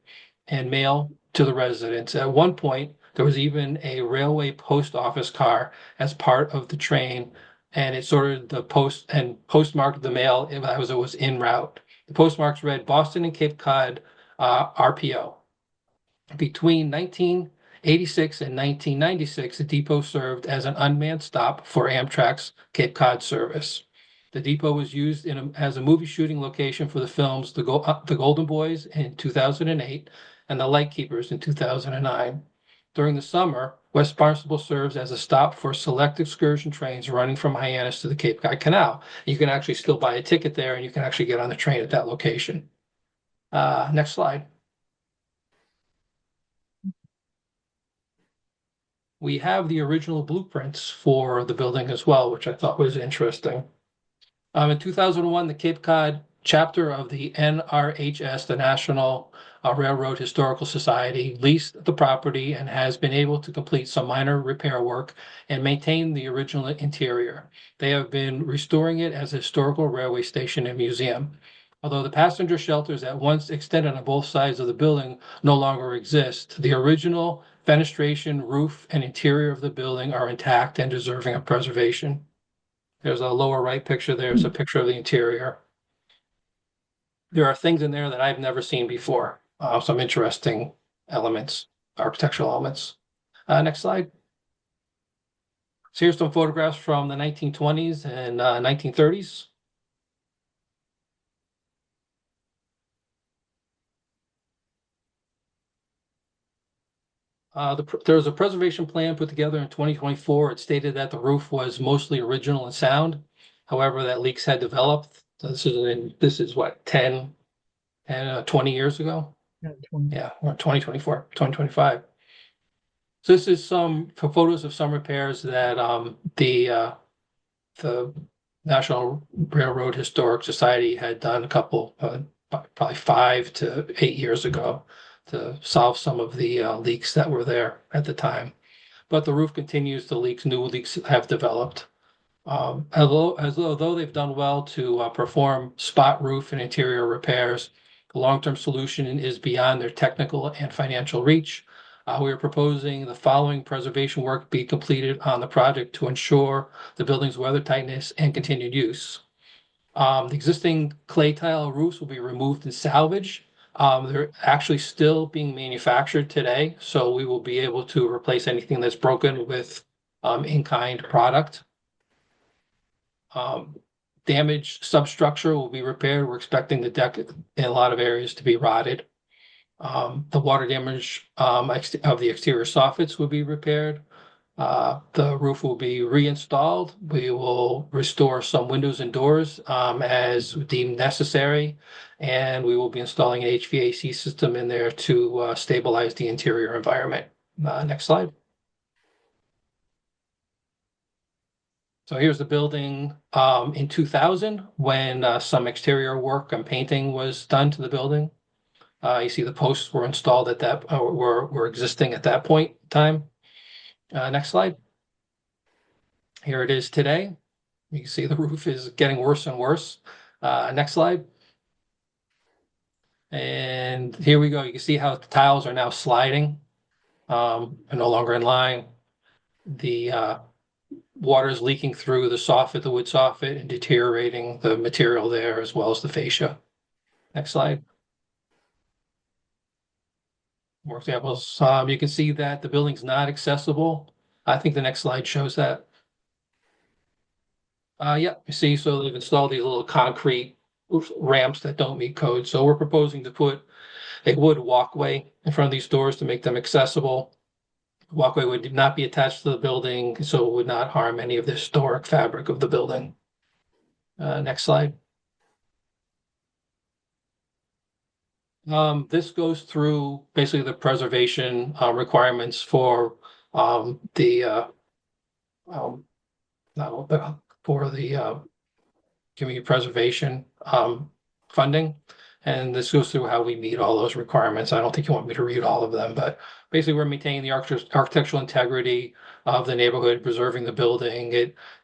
and mail to the residents. At one point, there was even a railway post office car as part of the train, and it sorted the post and postmarked the mail as it was en route. The postmarks read Boston and Cape Cod RPO. Between 1986 and 1996, the depot served as an unmanned stop for Amtrak's Cape Cod service. The depot was used as a movie shooting location for the films The Golden Boys in 2008 and The Lightkeepers in 2009. During the summer, West Barnstable serves as a stop for select excursion trains running from Hyannis to the Cape Cod Canal. You can actually still buy a ticket there, and you can actually get on the train at that location. Next slide. We have the original blueprints for the building as well, which I thought was interesting. In 2001, the Cape Cod chapter of the NRHS, the National Railroad Historical Society, leased the property and has been able to complete some minor repair work and maintain the original interior. They have been restoring it as a historical railway station and museum. Although the passenger shelters that once extended on both sides of the building no longer exist, the original fenestration, roof, and interior of the building are intact and deserving of preservation. There's a lower right picture. There's a picture of the interior. There are things in there that I've never seen before. Some interesting elements, architectural elements. Next slide. So here's some photographs from the 1920s and 1930s. There was a preservation plan put together in 2024. It stated that the roof was mostly original and sound. However, that leaks had developed. So this is what, 10 and 20 years ago? Yeah, or 2024, 2025. So this is some photos of some repairs that the National Railroad Historic Society had done a couple, probably 5 to 8 years ago, to solve some of the leaks that were there at the time. But the roof continues to leak. New leaks have developed. Although they've done well to perform spot roof and interior repairs, the long-term solution is beyond their technical and financial reach. We are proposing the following preservation work be completed on the project to ensure the building's weather tightness and continued use. The existing clay tile roofs will be removed and salvaged. They're actually still being manufactured today, so we will be able to replace anything that's broken with in-kind product. Damaged substructure will be repaired. We're expecting the deck in a lot of areas to be rotted. The water damage of the exterior soffits will be repaired. The roof will be reinstalled. We will restore some windows and doors as deemed necessary, and we will be installing an HVAC system in there to stabilize the interior environment. Next slide. So here's the building in 2000 when some exterior work and painting was done to the building. You see the posts were installed at that, were existing at that point in time. Next slide. Here it is today. You can see the roof is getting worse and worse. Next slide. And here we go. You can see how the tiles are now sliding and no longer in line. The water is leaking through the soffit, the wood soffit, and deteriorating the material there as well as the fascia. Next slide. More examples. You can see that the building's not accessible. I think the next slide shows that. Yeah, you see, so they've installed these little concrete ramps that don't meet code. So we're proposing to put a wood walkway in front of these doors to make them accessible. The walkway would not be attached to the building, so it would not harm any of the historic fabric of the building. Next slide. This goes through basically the preservation requirements for community preservation funding. And this goes through how we meet all those requirements. I don't think you want me to read all of them, but basically we're maintaining the architectural integrity of the neighborhood, preserving the building.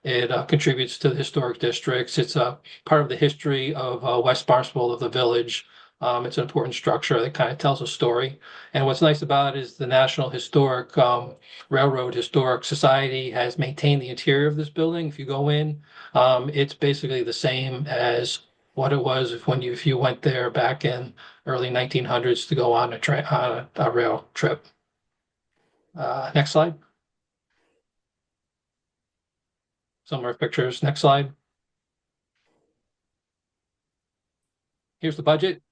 It contributes to the historic districts. It's a part of the history of West Barnstable, of the village. It's an important structure that kind of tells a story. And what's nice about it is the National Historic Railroad Historic Society has maintained the interior of this building. If you go in, it's basically the same as what it was if you went there back in early 1900s to go on a rail trip. Next slide. Some more pictures. Next slide. Here's the budget.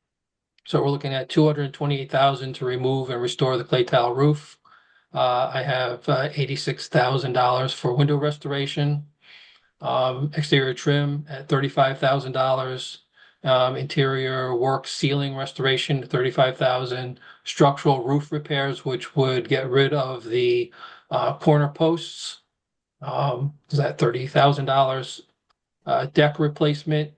So we're looking at $228,000 to remove and restore the clay tile roof. I have $86,000 for window restoration. Exterior trim at $35,000. Interior work ceiling restoration, $35,000. Structural roof repairs, which would get rid of the corner posts. Is that $30,000? Deck replacement,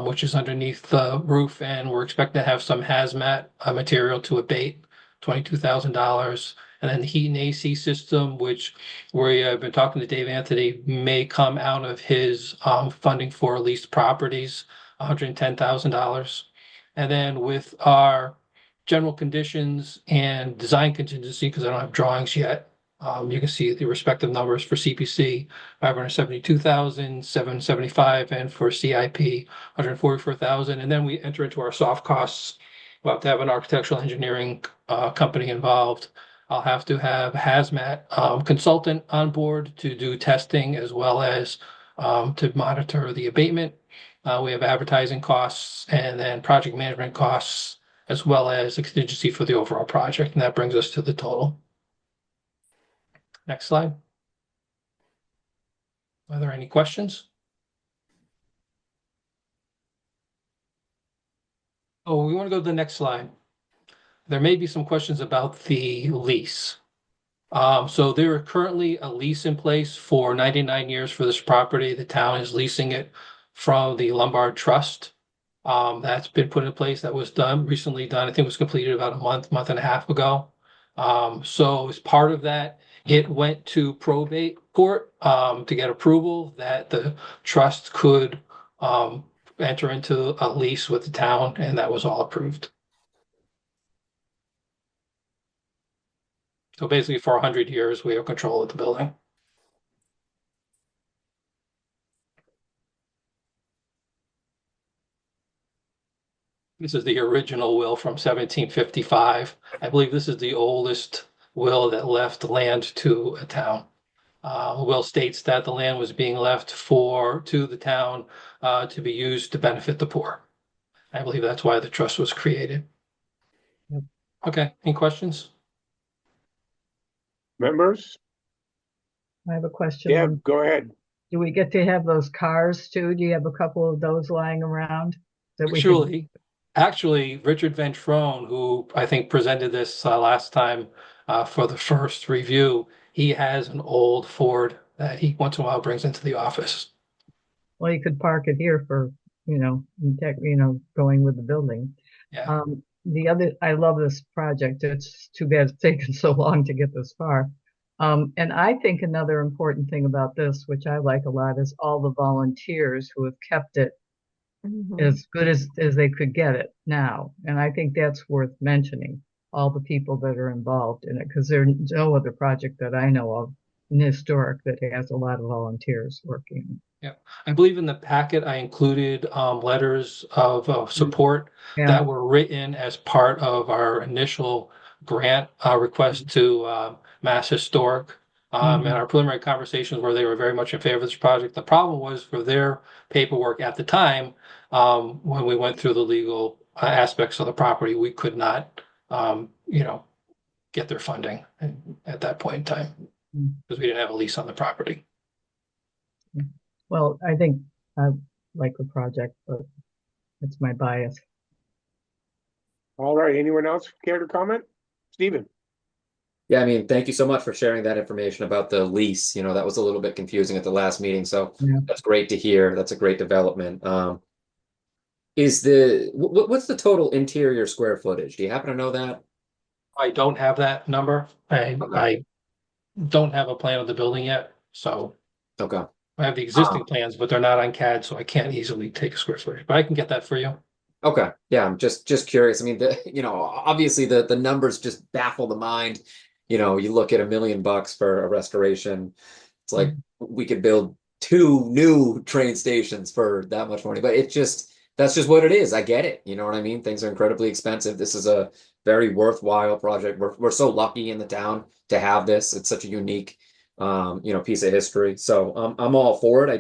which is underneath the roof, and we're expecting to have some hazmat material to abate, $22,000. And then the heat and AC system, which we have been talking to Dave Anthony, may come out of his funding for leased properties, $110,000. And then with our general conditions and design contingency, because I don't have drawings yet, you can see the respective numbers for CPC, 572,000, 775, and for CIP, 144,000. And then we enter into our soft costs. We'll have to have an architectural engineering company involved. I'll have to have hazmat consultant on board to do testing as well as to monitor the abatement. We have advertising costs and then project management costs as well as a contingency for the overall project. And that brings us to the total. Next slide. Are there any questions? Oh, we want to go to the next slide. There may be some questions about the lease. So there are currently a lease in place for 99 years for this property. The town is leasing it from the Lombard Trust. That's been put in place. That was recently done. I think it was completed about a month and a half ago. So as part of that, it went to probate court to get approval that the trust could enter into a lease with the town, and that was all approved. So basically for 100 years, we have control of the building. This is the original will from 1755. I believe this is the oldest will that left land to a town. The will states that the land was being left to the town to be used to benefit the poor. I believe that's why the trust was created. Yep. Okay, any questions? Members? I have a question. Yeah, go ahead. Do we get to have those cars too? Do you have a couple of those lying around that we could? Actually, Richard Van Trone, who I think presented this last time for the first review, he has an old Ford that he once in a while brings into the office. Well, you could park it here for, going with the building. Yeah. I love this project. It's too bad it's taken so long to get this far. And I think another important thing about this, which I like a lot, is all the volunteers who have kept it as good as they could get it now. And I think that's worth mentioning, all the people that are involved in it, because there's no other project that I know of in historic that has a lot of volunteers working. Yeah, I believe in the packet I included letters of support Yeah. that were written as part of our initial grant request to Mass Historic. And our preliminary conversations where they were very much in favor of this project. The problem was for their paperwork at the time, when we went through the legal aspects of the property, we could not, get their funding at that point in time because we didn't have a lease on the property. Well, I think I like the project, but it's my bias. All right, anyone else care to comment? Stephen? Yeah, I mean, thank you so much for sharing that information about the lease. That was a little bit confusing at the last meeting, so Yeah. that's great to hear. That's a great development. What's the total interior square footage? Do you happen to know that? I don't have that number. Okay. I don't have a plan of the building yet, so Okay. I have the existing plans, but they're not on CAD, so I can't easily take a square footage, but I can get that for you. Okay. Yeah, I'm just curious. I mean, obviously the numbers just baffle the mind. You look at $1 million for a restoration. It's like we could build 2 new train stations for that much money, but that's just what it is. I get it. You know what I mean? Things are incredibly expensive. This is a very worthwhile project. We're so lucky in the town to have this. It's such a unique, piece of history. So I'm all for it.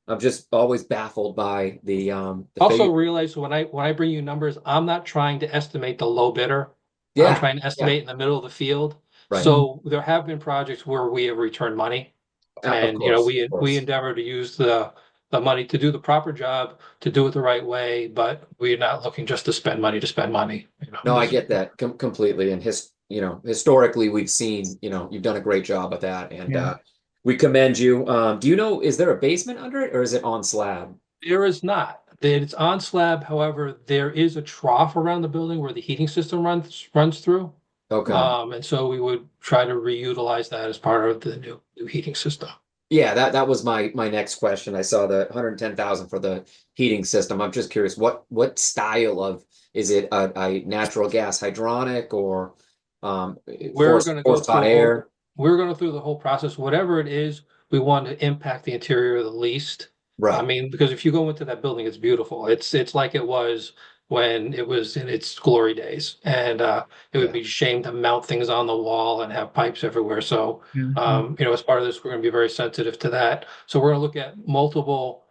I'm just always baffled by the Also realize when I bring you numbers, I'm not trying to estimate the low bidder. Yeah. I'm trying to estimate in the middle of the field. Right. So there have been projects where we have returned money. And we endeavor to use the money to do the proper job, to do it the right way, but we're not looking just to spend money to spend money. No, I get that completely. And historically, we've seen, you've done a great job with that, and we commend you. Do you know, is there a basement under it, or is it on slab? There is not. It's on slab. However, there is a trough around the building where the heating system runs through. Okay. And so we would try to reutilize that as part of the new heating system. Yeah, that was my next question. I saw the 110,000 for the heating system. I'm just curious, what style of, is it a natural gas hydronic, or we're going to go forced hot air? We're going to through the whole process. Whatever it is, we want to impact the interior the least. Right. I mean, because if you go into that building, it's beautiful. It's like it was when it was in its glory days, and it would be a shame to mount things on the wall and have pipes everywhere. So, as part of this, we're going to be very sensitive to that. So we're going to look at multiple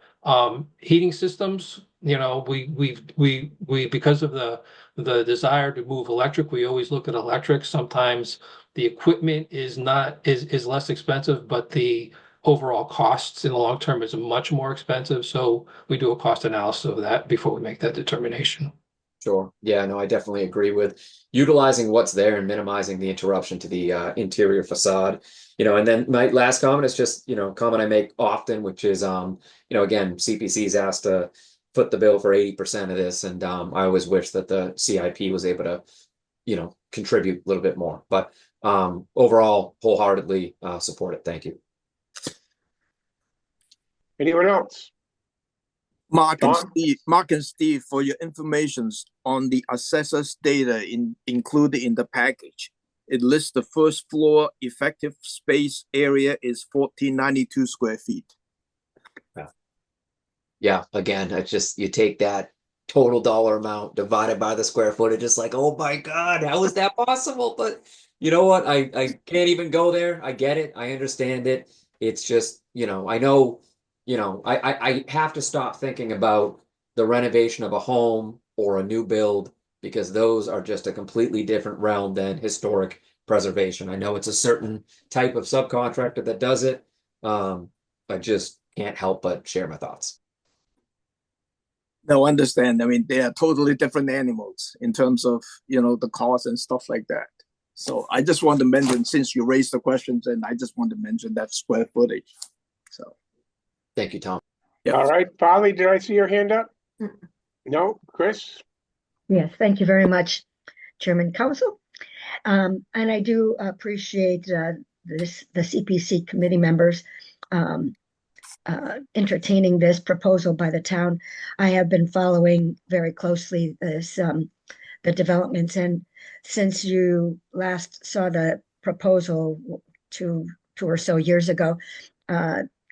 heating systems. We because of the desire to move electric, we always look at electric. Sometimes the equipment is less expensive, but the overall costs in the long term is much more expensive. So we do a cost analysis of that before we make that determination. Sure. Yeah, no, I definitely agree with utilizing what's there and minimizing the interruption to the interior facade. And then my last comment is just, comment I make often, which is, again, CPC's asked to foot the bill for 80% of this. And I always wish that the CIP was able to, contribute a little bit more. But overall, wholeheartedly support it. Thank you. Anyone else? Mark and Steve, for your information on the assessor's data included in the package. it lists the first floor effective space area is 1492 square feet. Yeah, again, it's just you take that total dollar amount divided by the square footage, just like, oh my God, how is that possible? But you know what? I can't even go there. I get it. I understand it. It's just, I know, I have to stop thinking about the renovation of a home or a new build because those are just a completely different realm than historic preservation. I know it's a certain type of subcontractor that does it. I just can't help but share my thoughts. No, understand. I mean, they are totally different animals in terms of, the cost and stuff like that. So I just want to mention, since you raised the questions, and I just want to mention that square footage. So. Thank you, Tom. Yeah. All right, Polly, did I see your hand up? Mm. No, Chris? Yes, thank you very much, Chairman Council. And I do appreciate the CPC committee members entertaining this proposal by the town. I have been following very closely the developments, and since you last saw the proposal two or so years ago,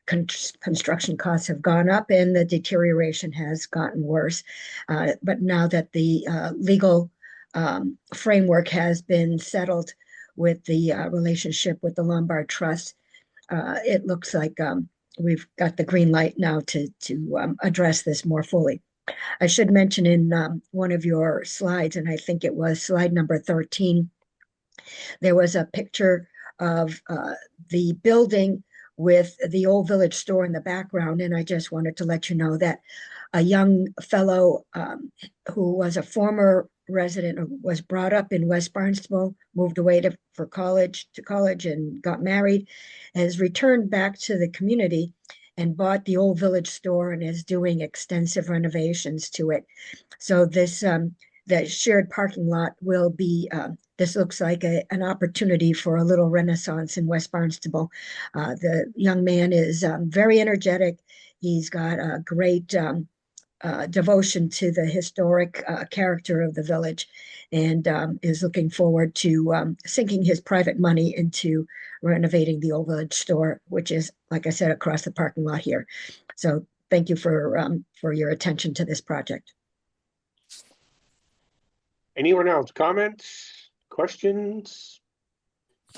construction costs have gone up and the deterioration has gotten worse. But now that the legal framework has been settled with the relationship with the Lombard Trust, it looks like we've got the green light now to address this more fully. I should mention in one of your slides, and I think it was slide number 13, there was a picture of the building with the old village store in the background. And I just wanted to let you know that a young fellow who was a former resident, was brought up in West Barnstable, moved away to college and got married, has returned back to the community and bought the old village store and is doing extensive renovations to it. So this the shared parking lot will be, this looks like an opportunity for a little renaissance in West Barnstable. The young man is very energetic. He's got a great devotion to the historic character of the village, and is looking forward to sinking his private money into renovating the old village store, which is, like I said, across the parking lot here. So thank you for your attention to this project. Anyone else? Comments? Questions?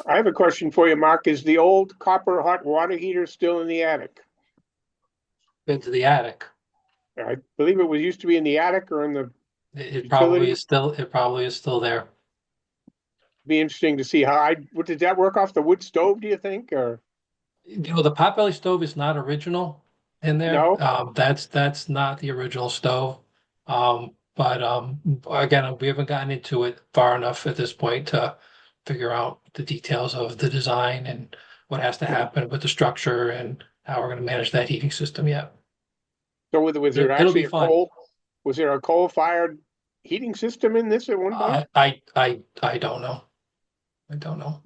I have a question for you, Mark. Is the old copper hot water heater still in the attic? Been to the attic. I believe it was used to be in the attic or in the. It probably is still. It probably is still there. Be interesting to see how did that work off the wood stove, do you think, or? The potbelly stove is not original in there. No? That's not the original stove. But again, we haven't gotten into it far enough at this point to figure out the details of the design and what has to happen with the structure and how we're going to manage that heating system yet. So was there It'll actually be a fun. was there a coal-fired heating system in this at one point? I don't know. I don't know.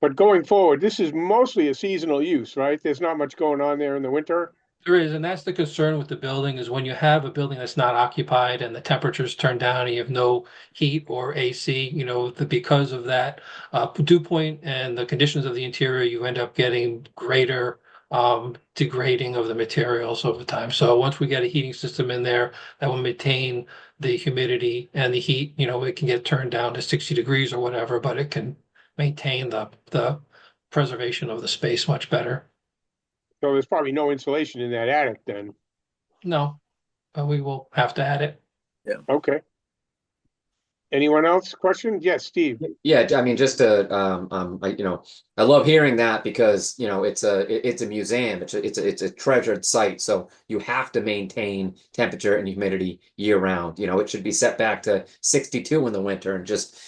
But going forward, this is mostly a seasonal use, right? There's not much going on there in the winter. There is, and that's the concern with the building is when you have a building that's not occupied and the temperatures turn down and you have no heat or AC, because of that dew point and the conditions of the interior, you end up getting greater degrading of the materials over time. So once we get a heating system in there that will maintain the humidity and the heat, it can get turned down to 60 degrees or whatever, but it can maintain the preservation of the space much better. So there's probably no insulation in that attic then. No, but we will have to add it. Yeah. Okay. Anyone else? Question? Yes, Steve. Yeah, I mean, just to, I love hearing that because it's a museum, it's a treasured site, so you have to maintain temperature and humidity year round. It should be set back to 62 in the winter and just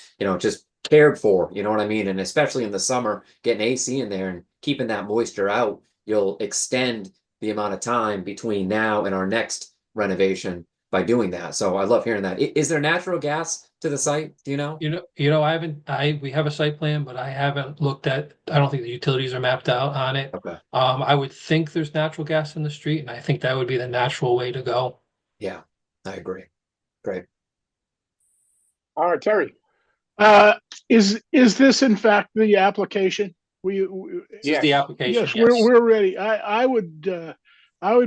cared for. You know what I mean? And especially in the summer, getting AC in there and keeping that moisture out, you'll extend the amount of time between now and our next renovation by doing that. So I love hearing that. Is there natural gas to the site? Do you know? We have a site plan, but I haven't looked at, I don't think the utilities are mapped out on it. Okay. I would think there's natural gas in the street, and I think that would be the natural way to go. Yeah, I agree. Great. All right, Terry. Is this in fact the application? This is the application, yes, yes. we're ready. I would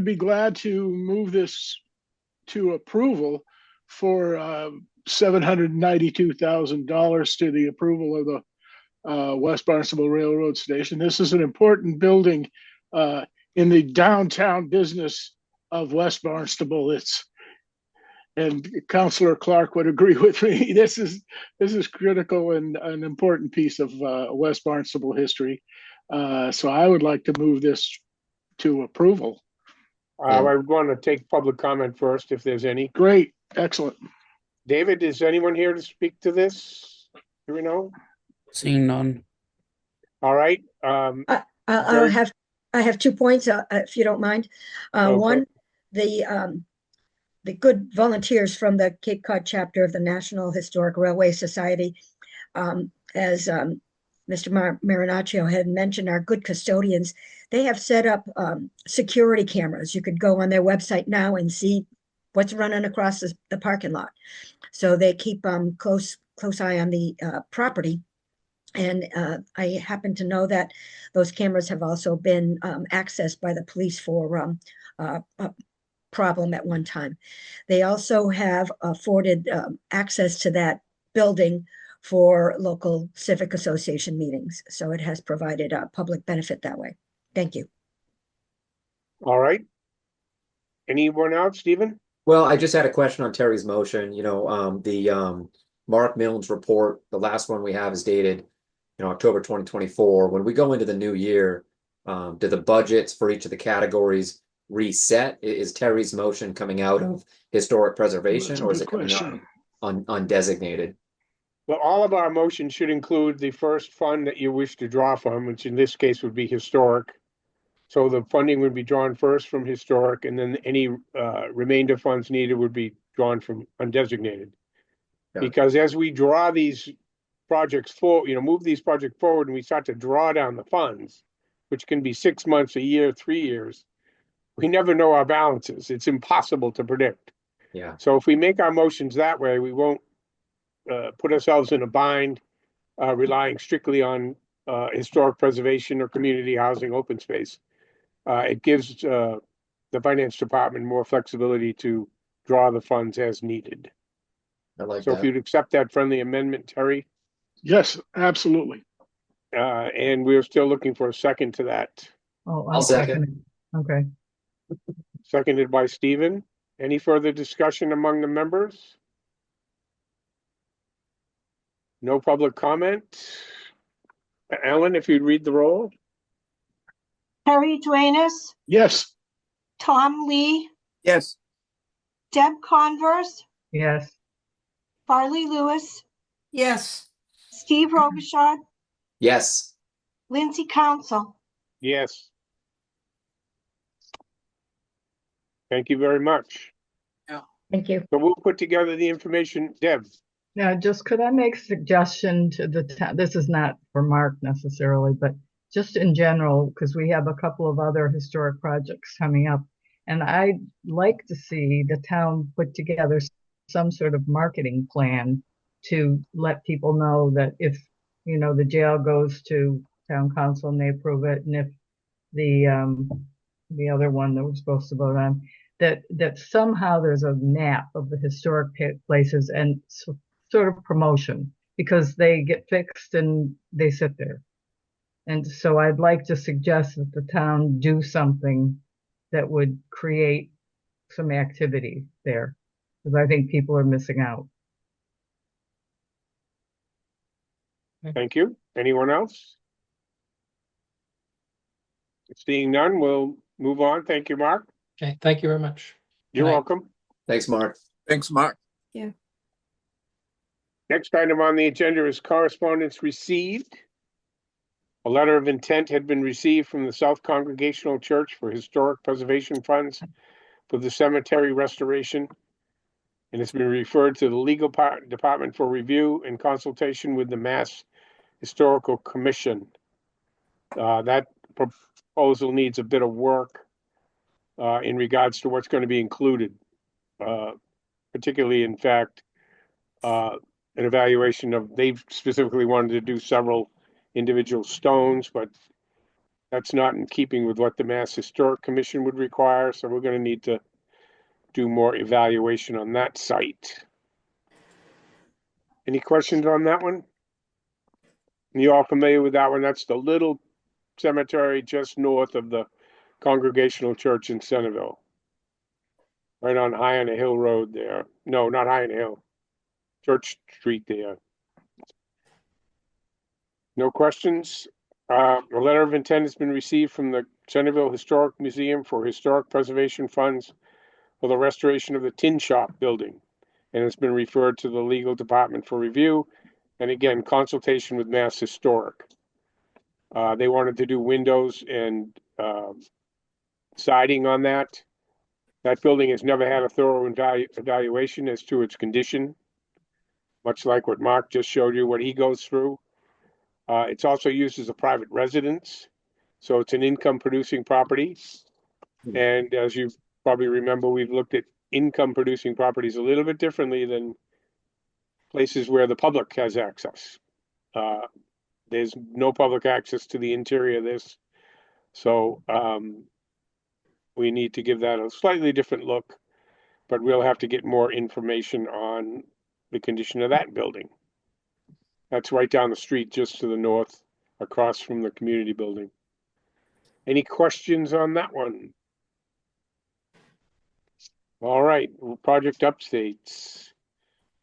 be glad to move this to approval for $792,000 to the approval of the West Barnstable Railroad Station. This is an important building in the downtown business of West Barnstable. And Councillor Clark would agree with me. This is critical and an important piece of West Barnstable history. So I would like to move this to approval. I want to take public comment first, if there's any. Great, excellent. David, is anyone here to speak to this? Do we know? Seeing none. All right. I have 2 points, if you don't mind. Okay. One, the good volunteers from the Cape Cod chapter of the National Historic Railway Society, as Mr. Marinaccio had mentioned, are good custodians. They have set up security cameras. You could go on their website now and see what's running across the parking lot. So they keep close eye on the property. And I happen to know that those cameras have also been accessed by the police for a problem at one time. They also have afforded access to that building for local civic association meetings. So it has provided a public benefit that way. Thank you. All right. Anyone else, Stephen? Well, I just had a question on Terry's motion. The Mark Milne's report, the last one we have is dated, October 2024. When we go into the new year, do the budgets for each of the categories reset? Is Terry's motion coming out of historic preservation, or is it coming out on undesignated? Well, all of our motions should include the first fund that you wish to draw from, which in this case would be historic. So the funding would be drawn first from historic, and then any remainder funds needed would be drawn from undesignated. Yeah. Because as we draw these projects move these projects forward, and we start to draw down the funds, which can be 6 months, a year, 3 years, we never know our balances. It's impossible to predict. Yeah. So if we make our motions that way, we won't put ourselves in a bind, relying strictly on historic preservation or community housing open space. It gives the finance department more flexibility to draw the funds as needed. I like So that. if you'd accept that friendly amendment, Terry. Yes, absolutely. And we're still looking for a second to that. Oh, I'll second. it. Okay. Seconded by Stephen. Any further discussion among the members? No public comment. Alan, if you'd read the roll. Terry Duenas, Yes. Tom Lee, Yes. Deb Converse, Yes. Farley Lewis, Yes. Steve Robichaud, Yes. Lindsay Council. Yes. Thank you very much. Thank you. So we'll put together the information. Deb. Now, just could I make a suggestion to the town? This is not for Mark necessarily, but just in general, because we have a couple of other historic projects coming up. And I'd like to see the town put together some sort of marketing plan to let people know that if, the jail goes to town council and they approve it, and if the other one that we're supposed to vote on, that somehow there's a map of the historic places and sort of promotion, because they get fixed and they sit there. And so I'd like to suggest that the town do something that would create some activity there, because I think people are missing out. Thank you. Anyone else? Seeing none, we'll move on. Thank you, Mark. Okay, thank you very much. You're Good night. welcome. Thanks, Mark. Thanks, Mark. Next item on the agenda is correspondence received. A letter of intent had been received from the South Congregational Church for historic preservation funds for the cemetery restoration, and it's been referred to the legal department for review and consultation with the Mass Historical Commission. That proposal needs a bit of work in regards to what's going to be included, particularly, in fact, an evaluation of, they've specifically wanted to do several individual stones, but that's not in keeping with what the Mass Historic Commission would require, so we're gonna need to do more evaluation on that site. Any questions on that one? You all familiar with that one? That's the little cemetery just north of the Congregational Church in Centerville. Right on High on a Hill Road there. No, not High on a Hill. Church Street there. No questions? A letter of intent has been received from the Centerville Historic Museum for historic preservation funds for the restoration of the Tin Shop building. And it's been referred to the legal department for review. And again, consultation with Mass Historic. They wanted to do windows and siding on that. That building has never had a thorough evaluation as to its condition, much like what Mark just showed you, what he goes through. It's also used as a private residence, so it's an income-producing property. And as you probably remember, we've looked at income-producing properties a little bit differently than places where the public has access. There's no public access to the interior of this, so we need to give that a slightly different look, but we'll have to get more information on the condition of that building. That's right down the street, just to the north, across from the community building. Any questions on that one? All right, project updates.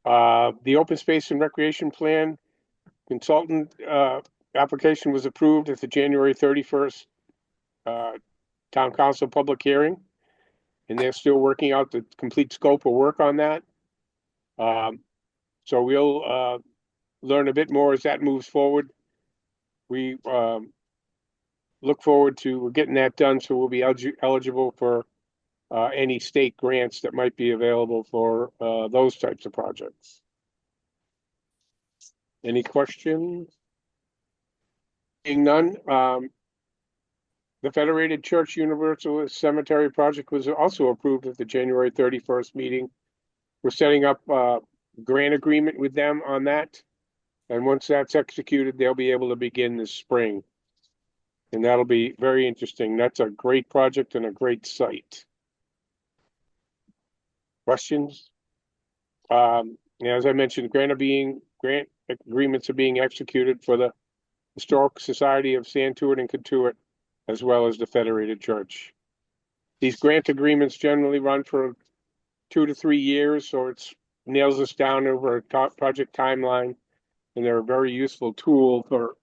The open space and recreation plan consultant application was approved at the January 31st town council public hearing, and they're still working out the complete scope of work on that. So we'll learn a bit more as that moves forward. We look forward to getting that done, so we'll be eligible for any state grants that might be available for those types of projects. Any questions? Being none, the Federated Church Universalist Cemetery project was also approved at the January 31st meeting. We're setting up a grant agreement with them on that. And once that's executed, they'll be able to begin this spring. And that'll be very interesting. That's a great project and a great site. Questions? As I mentioned, grant agreements are being executed for the Historic Society of Santuit and Kentuit, as well as the Federated Church. These grant agreements generally run for 2 to 3 years, so it nails us down over a project timeline, and they're a very useful tool for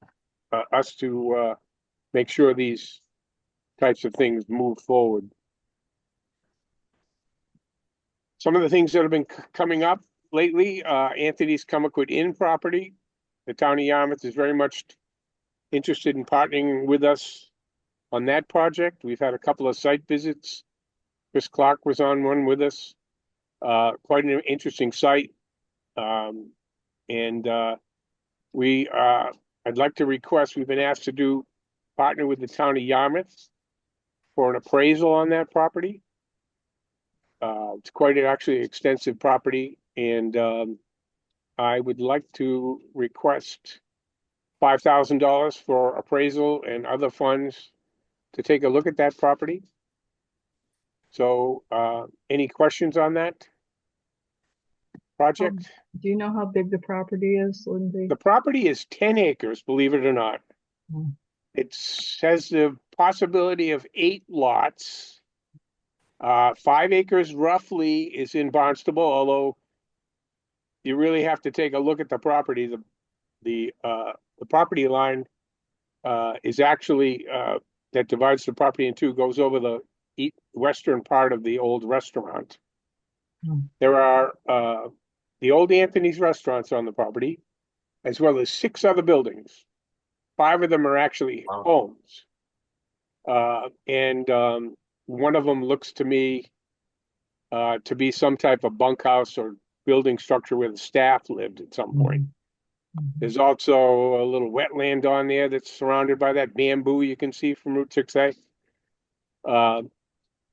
us to make sure these types of things move forward. Some of the things that have been coming up lately, Anthony's Comaquid Inn property. The town of Yarmouth is very much interested in partnering with us on that project. We've had a couple of site visits. Chris Clark was on one with us. Quite an interesting site. I'd like to request, we've been asked to partner with the town of Yarmouth for an appraisal on that property. It's quite an actually extensive property, and I would like to request $5,000 for appraisal and other funds to take a look at that property. So any questions on that project? Do you know how big the property is, Lindsay? The property is 10 acres, believe it or not. It says the possibility of 8 lots. 5 acres roughly is in Barnstable, although you really have to take a look at the property. The property line is actually that divides the property in two, goes over the western part of the old restaurant. There are the old Anthony's restaurants on the property, as well as 6 other buildings. 5 of them are actually homes. One of them looks to me to be some type of bunkhouse or building structure where the staff lived at some point. There's also a little wetland on there that's surrounded by that bamboo you can see from Route 6A.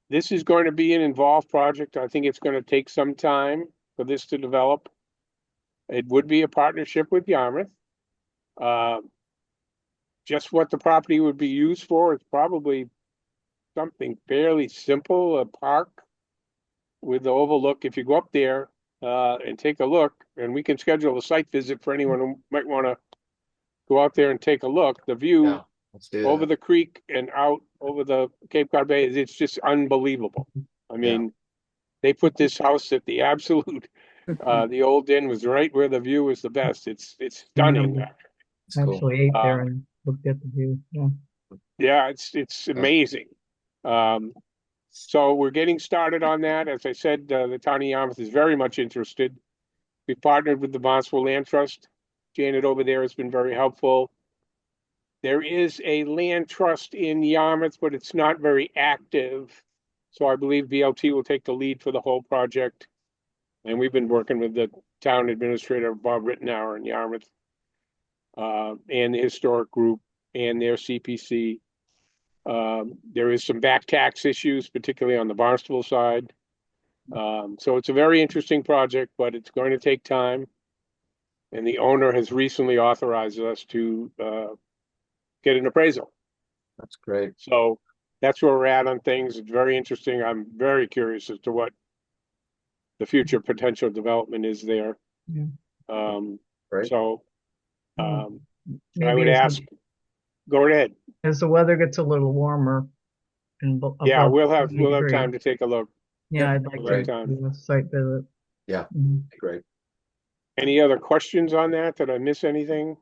This is going to be an involved project. I think it's going to take some time for this to develop. It would be a partnership with Yarmouth. Just what the property would be used for is probably something fairly simple, a park with the overlook. If you go up there and take a look, and we can schedule a site visit for anyone who might want to go out there and take a look. The view Yeah, let's do over that. the creek and out over the Cape Cod Bay, it's just unbelievable. I mean, they put this house at the absolute, the old inn was right where the view is the best. It's stunning. Yeah, It's cool. actually ate there and looked at the view. Yeah. Yeah, it's amazing. So we're getting started on that. As I said, the town of Yarmouth is very much interested. We partnered with the Barnstable Land Trust. Janet over there has been very helpful. There is a land trust in Yarmouth, but it's not very active. So I believe BLT will take the lead for the whole project. And we've been working with the town administrator, Bob Rittenauer in Yarmouth, and the historic group and their CPC. There is some back tax issues, particularly on the Barnstable side. So it's a very interesting project, but it's going to take time. And the owner has recently authorized us to get an appraisal. That's great. So that's where we're at on things. It's very interesting. I'm very curious as to what the future potential development is there. Yeah. Great. So I Maybe would ask, go ahead. as the weather gets a little warmer and Yeah, above we'll have 20 degrees, time to take a look. yeah, I'd like Great to time. do a site visit. Yeah, Mhm. great. Any other questions on that? Did I miss anything?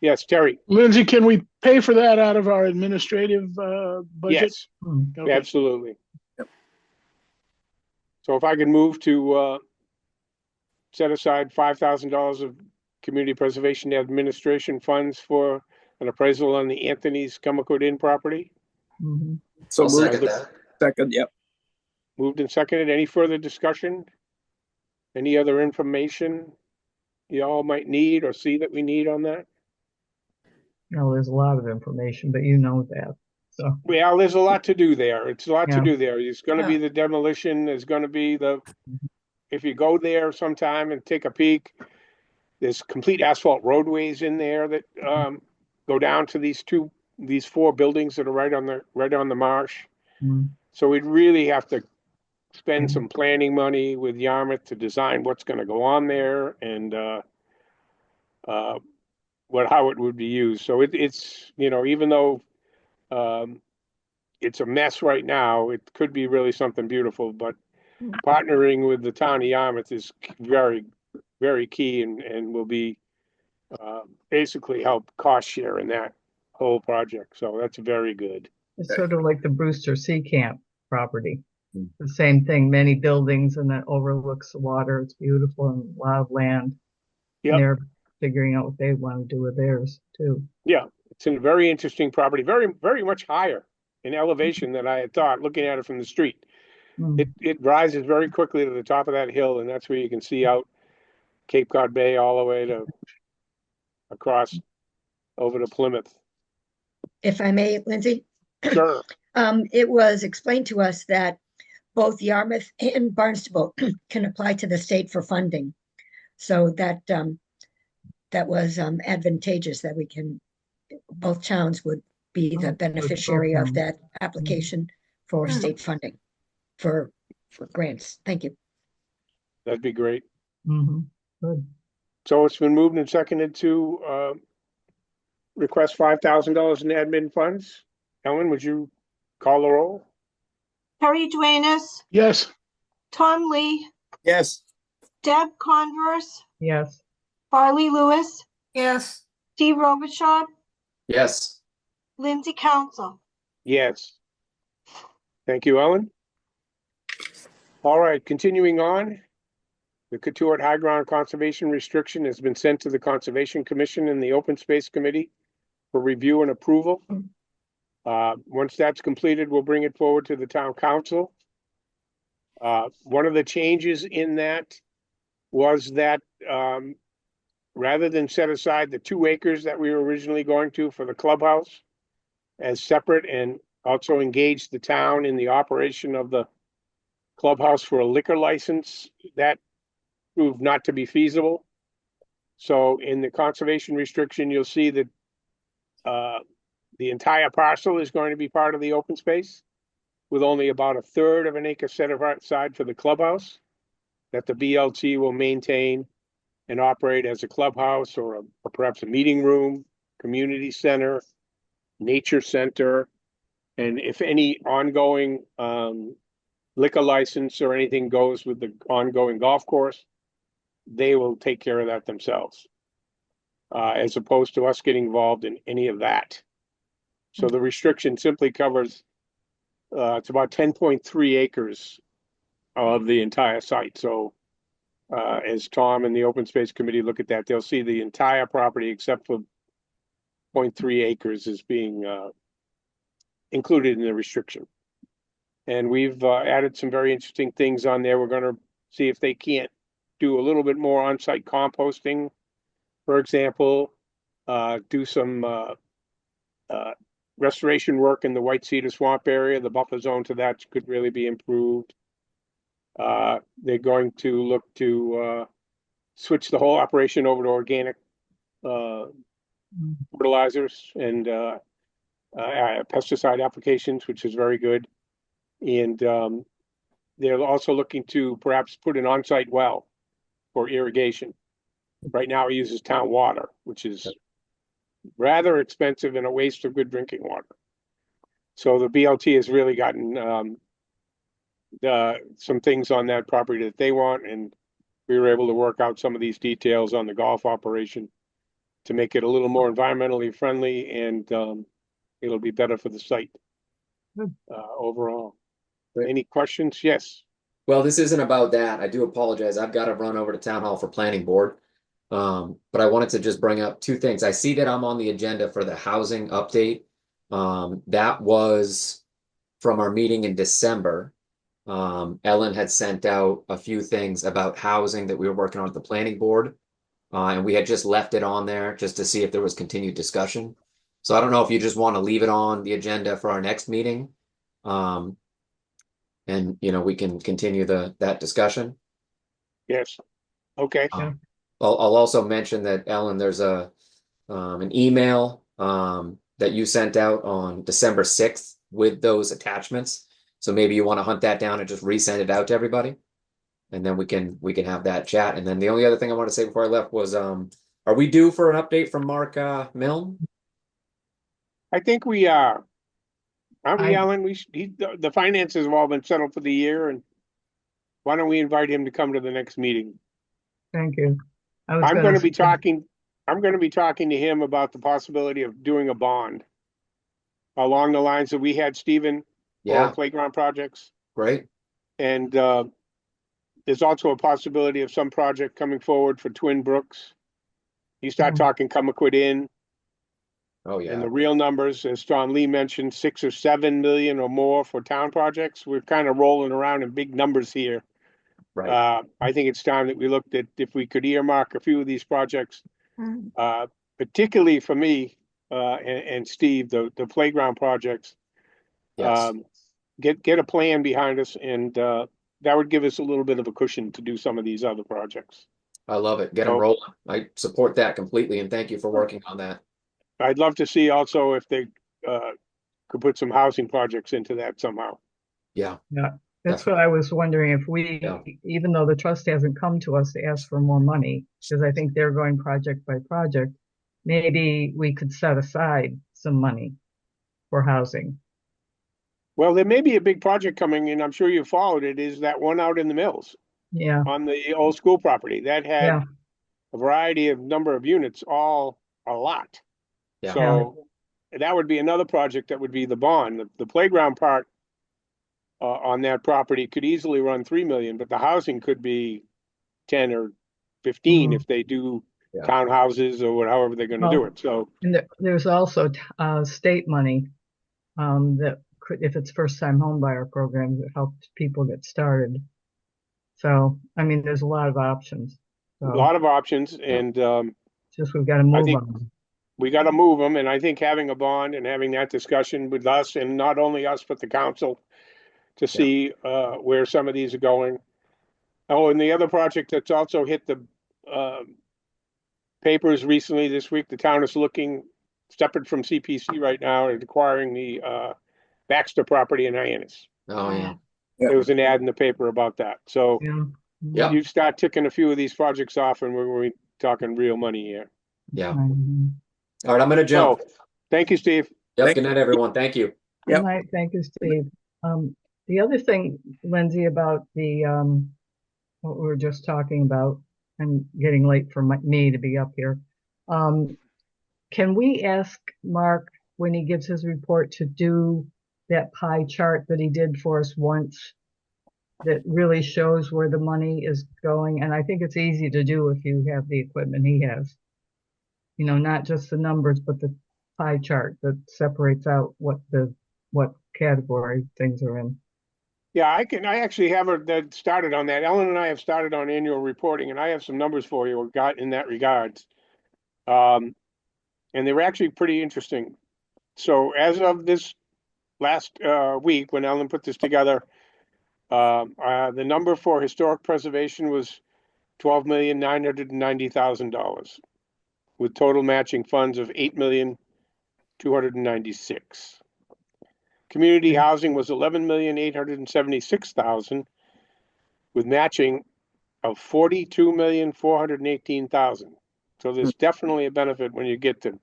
Yes, Terry. Lindsay, can we pay for that out of our administrative budget? Yes, Okay. absolutely. So if I could move to set aside $5,000 of community preservation administration funds for an appraisal on the Anthony's Chemical Inn property. Mhm. So I'll moved. second that. Second, yep. Moved and seconded. Any further discussion? Any other information you all might need or see that we need on that? No, there's a lot of information, but you know that. So, Well, there's a lot to do there. It's a lot to Yeah. do there. There's going to be the demolition. There's going to be if you go there sometime and take a peek, there's complete asphalt roadways in there that go down to these four buildings that are right on the marsh. mm, So we'd really have to spend some planning money with Yarmouth to design what's going to go on there and how it would be used. So it's even though it's a mess right now, it could be really something beautiful. But partnering with the town of Yarmouth is very, very key and will be basically help cost share in that whole project. So that's very good. it's sort of like the Brewster Sea Camp property. Mm. The same thing, many buildings and that overlooks the water. It's beautiful and a lot of land. Yep. And they're figuring out what they want to do with theirs too. Yeah, it's a very interesting property, very, very much higher in elevation than I had thought looking at it from the street. Mm. It rises very quickly to the top of that hill, and that's where you can see out Cape Cod Bay all the way to across over to Plymouth. If I may, Lindsay, Sure. it was explained to us that both Yarmouth and Barnstable can apply to the state for funding. So that was advantageous that both towns would be the beneficiary of that application for state funding for grants. Thank you. That'd be great. Mm-hmm. Good. So it's been moved and seconded to request $5,000 in admin funds. Ellen, would you call the roll? Terry Duenas, Yes. Tom Lee, Yes. Deb Converse, Yes. Farley Lewis, Yes. Steve Robichaud, Yes. Lindsay Council. Yes. Thank you, Ellen. All right, continuing on. The Cotuit High Ground Conservation Restriction has been sent to the Conservation Commission and the Open Space Committee for review and approval. Once that's completed, we'll bring it forward to the town council. One of the changes in that was that rather than set aside the 2 acres that we were originally going to for the clubhouse as separate and also engage the town in the operation of the clubhouse for a liquor license, that proved not to be feasible. So in the conservation restriction, you'll see that the entire parcel is going to be part of the open space, with only about a third of an acre set aside for the clubhouse that the BLT will maintain and operate as a clubhouse or perhaps a meeting room, community center, nature center, and if any ongoing liquor license or anything goes with the ongoing golf course, they will take care of that themselves, as opposed to us getting involved in any of that. So the restriction simply covers, it's about 10.3 acres of the entire site. So as Tom and the Open Space Committee look at that, they'll see the entire property except for 0.3 acres is being included in the restriction. And we've added some very interesting things on there. We're going to see if they can't do a little bit more on-site composting, for example, do some restoration work in the White Cedar Swamp area. The buffer zone to that could really be improved. They're going to look to switch the whole operation over to organic fertilizers and pesticide applications, which is very good. And they're also looking to perhaps put an on-site well for irrigation. Right now it uses town water, which is rather expensive and a waste of good drinking water. So the BLT has really gotten some things on that property that they want, and we were able to work out some of these details on the golf operation to make it a little more environmentally friendly, and it'll be better for the site overall. Great. Any questions? Yes. Well, this isn't about that. I do apologize. I've got to run over to town hall for planning board. But I wanted to just bring up two things. I see that I'm on the agenda for the housing update. That was from our meeting in December. Ellen had sent out a few things about housing that we were working on at the planning board. And we had just left it on there just to see if there was continued discussion. So I don't know if you just want to leave it on the agenda for our next meeting. And we can continue that discussion. Yes. Okay. I'll also mention that, Ellen, there's an email that you sent out on December 6th with those attachments. So maybe you want to hunt that down and just resend it out to everybody. And then we can have that chat. And then the only other thing I want to say before I left was, are we due for an update from Mark Milne? I think we are. Aren't we, Ellen? The finances have all been settled for the year, and why don't we invite him to come to the next meeting? Thank you. I'm going to be talking to him about the possibility of doing a bond along the lines that we had Stephen for playground projects. Great. And there's also a possibility of some project coming forward for Twin Brooks. You start talking Cumberquid Inn. Oh, yeah. And the real numbers, as John Lee mentioned, 6 or 7 million or more for town projects. We're kind of rolling around in big numbers here. Right. I think it's time that we looked at if we could earmark a few of these projects, particularly for me and Steve, the playground projects. Yes. Get a plan behind us, and that would give us a little bit of a cushion to do some of these other projects. I love it. Get them rolling. I support that completely, and thank you for working on that. I'd love to see also if they could put some housing projects into that somehow. Yeah. That's what I was wondering, if we, even though the trust hasn't come to us to ask for more money, because I think they're going project by project, maybe we could set aside some money for housing. Well, there may be a big project coming, and I'm sure you followed it, is that one out in the Mills. Yeah. On the old school property. That had a variety of number of units, all a lot. Yeah. So that would be another project that would be the bond. The playground part on that property could easily run 3 million, but the housing could be 10 or 15 if they do townhouses or however they're going to do it. So and there's also state money that could, if it's first time home buyer program, that helps people get started. So I mean, there's a lot of options. So, a lot of options, and just we've got to move on. We got to move them, and I think having a bond and having that discussion with us, and not only us but the council, to see where some of these are going. Oh, and the other project that's also hit the papers recently this week, the town is looking, separate from CPC right now, at acquiring the Baxter property in Hyannis. Oh, yeah. Yeah. There was an ad in the paper about that. So Yeah. Yep. you start ticking a few of these projects off and we're talking real money here. Yeah. Mhm. All right, I'm gonna jump. So, thank you, Steve. Yep. Thank Good night, everyone. Thank you. Good Yep. night. Thank you, Steve. The other thing, Lindsay, about the what we were just talking about, and getting late for me to be up here. Can we ask Mark when he gives his report to do that pie chart that he did for us once that really shows where the money is going? And I think it's easy to do if you have the equipment he has. You know, not just the numbers, but the pie chart that separates out what category things are in. Yeah, I actually have that started on that. Ellen and I have started on annual reporting, and I have some numbers for you got in that regards. And they were actually pretty interesting. So as of this last week, when Ellen put this together, the number for historic preservation was $12,990,000, with total matching funds of $8,296,000. Community housing was $11,876,000, with matching of $42,418,000. So there's definitely a benefit when you get to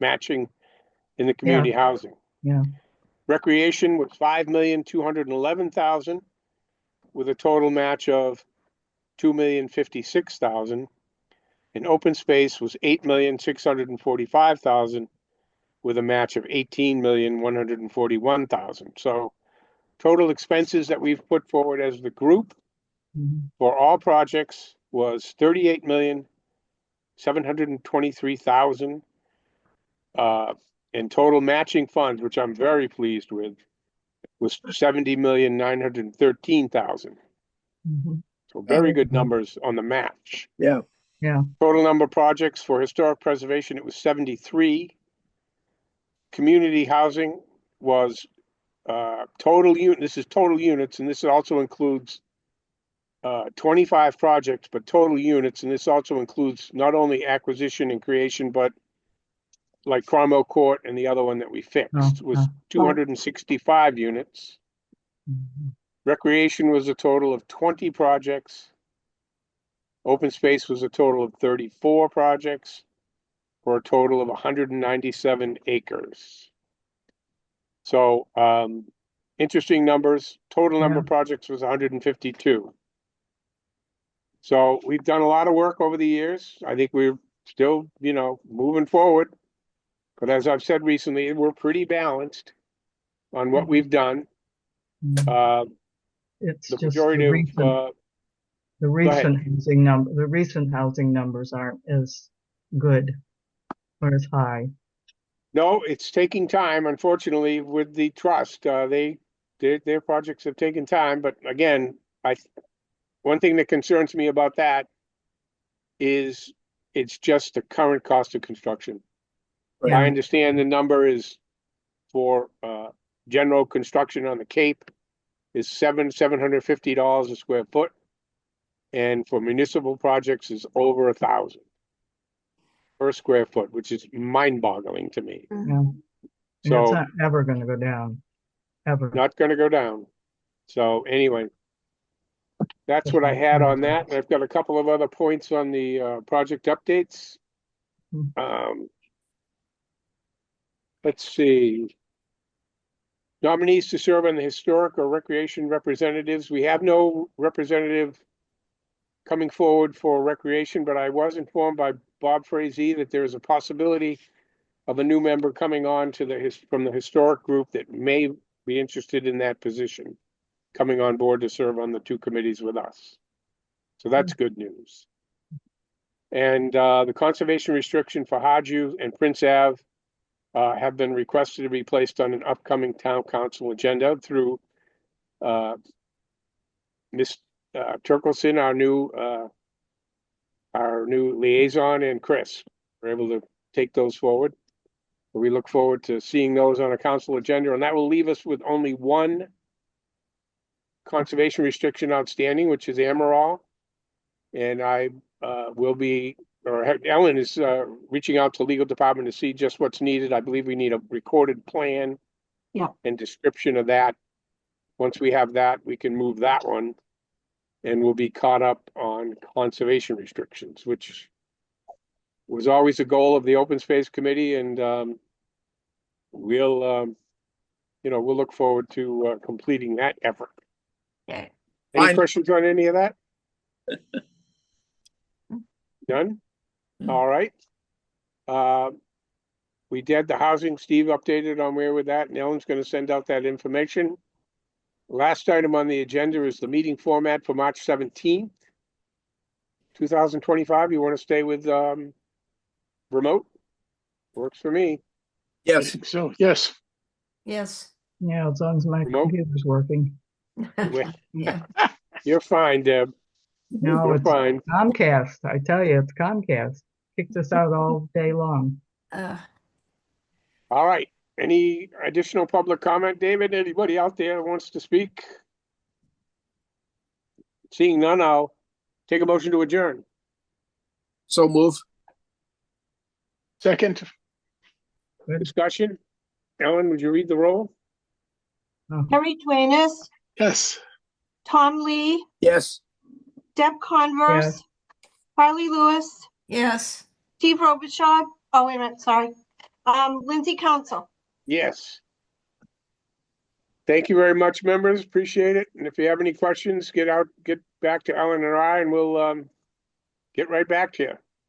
matching in the community housing. Yeah. Recreation was $5,211,000, with a total match of $2,056,000. And open space was $8,645,000, with a match of $18,141,000. So total expenses that we've put forward as the group for all projects was $38,723,000. And total matching funds, which I'm very pleased with, was $70,913,000. So very good numbers on the match. Yeah. Yeah. Total number of projects for historic preservation, it was 73. Community housing was this is total units, and this also includes 25 projects, but total units, and this also includes not only acquisition and creation, but like Cromwell Court and the other one that we fixed was 265 units. Recreation was a total of 20 projects. Open space was a total of 34 projects for a total of 197 acres. So interesting numbers. Total number of projects was 152. So we've done a lot of work over the years. I think we're still, moving forward. But as I've said recently, we're pretty balanced on what we've done. It's The just majority of the recent housing numbers aren't as good or as high. No, it's taking time, unfortunately, with the trust. Their projects have taken time, but again, one thing that concerns me about that is it's just the current cost of construction. Yeah. I understand the number is for general construction on the Cape is $750 a square foot, and for municipal projects is over $1,000 per square foot, which is mind-boggling to me. Yeah. And So it's not ever going to go down, ever. not going to go down. So anyway, that's what I had on that. And I've got a couple of other points on the project updates. Let's see. Nominees to serve on the historic or recreation representatives. We have no representative coming forward for recreation, but I was informed by Bob Frazee that there is a possibility of a new member coming on from the historic group that may be interested in that position, coming on board to serve on the two committees with us. So that's good news. And the conservation restriction for Haju and Prince Ave have been requested to be placed on an upcoming town council agenda through Ms. Turkelson, our new liaison, and Chris. We're able to take those forward. We look forward to seeing those on a council agenda, and that will leave us with only one conservation restriction outstanding, which is Amaral. And I will be, or Ellen is reaching out to legal department to see just what's needed. I believe we need a recorded plan. Yeah. And description of that. Once we have that, we can move that one. And we'll be caught up on conservation restrictions, which was always a goal of the Open Space Committee. And we'll look forward to completing that effort. Okay. Any Fine. questions on any of that? None? All right. We did the housing. Steve updated on where with that, and Ellen's going to send out that information. Last item on the agenda is the meeting format for March 17th, 2025. You want to stay with remote? Works for me. I Yes. think so. Yes. Yes. Yeah, as long as my Remote? computer's working. Yeah. You're fine, Deb. No, You're it's fine. Comcast. I tell you, it's Comcast. Kicked us out all day long. All right. Any additional public comment, David? Anybody out there wants to speak? Seeing none, I'll take a motion to adjourn. So move. Second. Discussion? Ellen, would you read the roll? Terry Duenas, Yes. Tom Lee, Yes. Deb Converse, Yes. Harley Lewis, Yes. Steve Robichaud. Oh, wait a minute, sorry. Lindsay Council. Yes. Thank you very much, members. Appreciate it. And if you have any questions, get back to Ellen and I, and we'll get right back to you.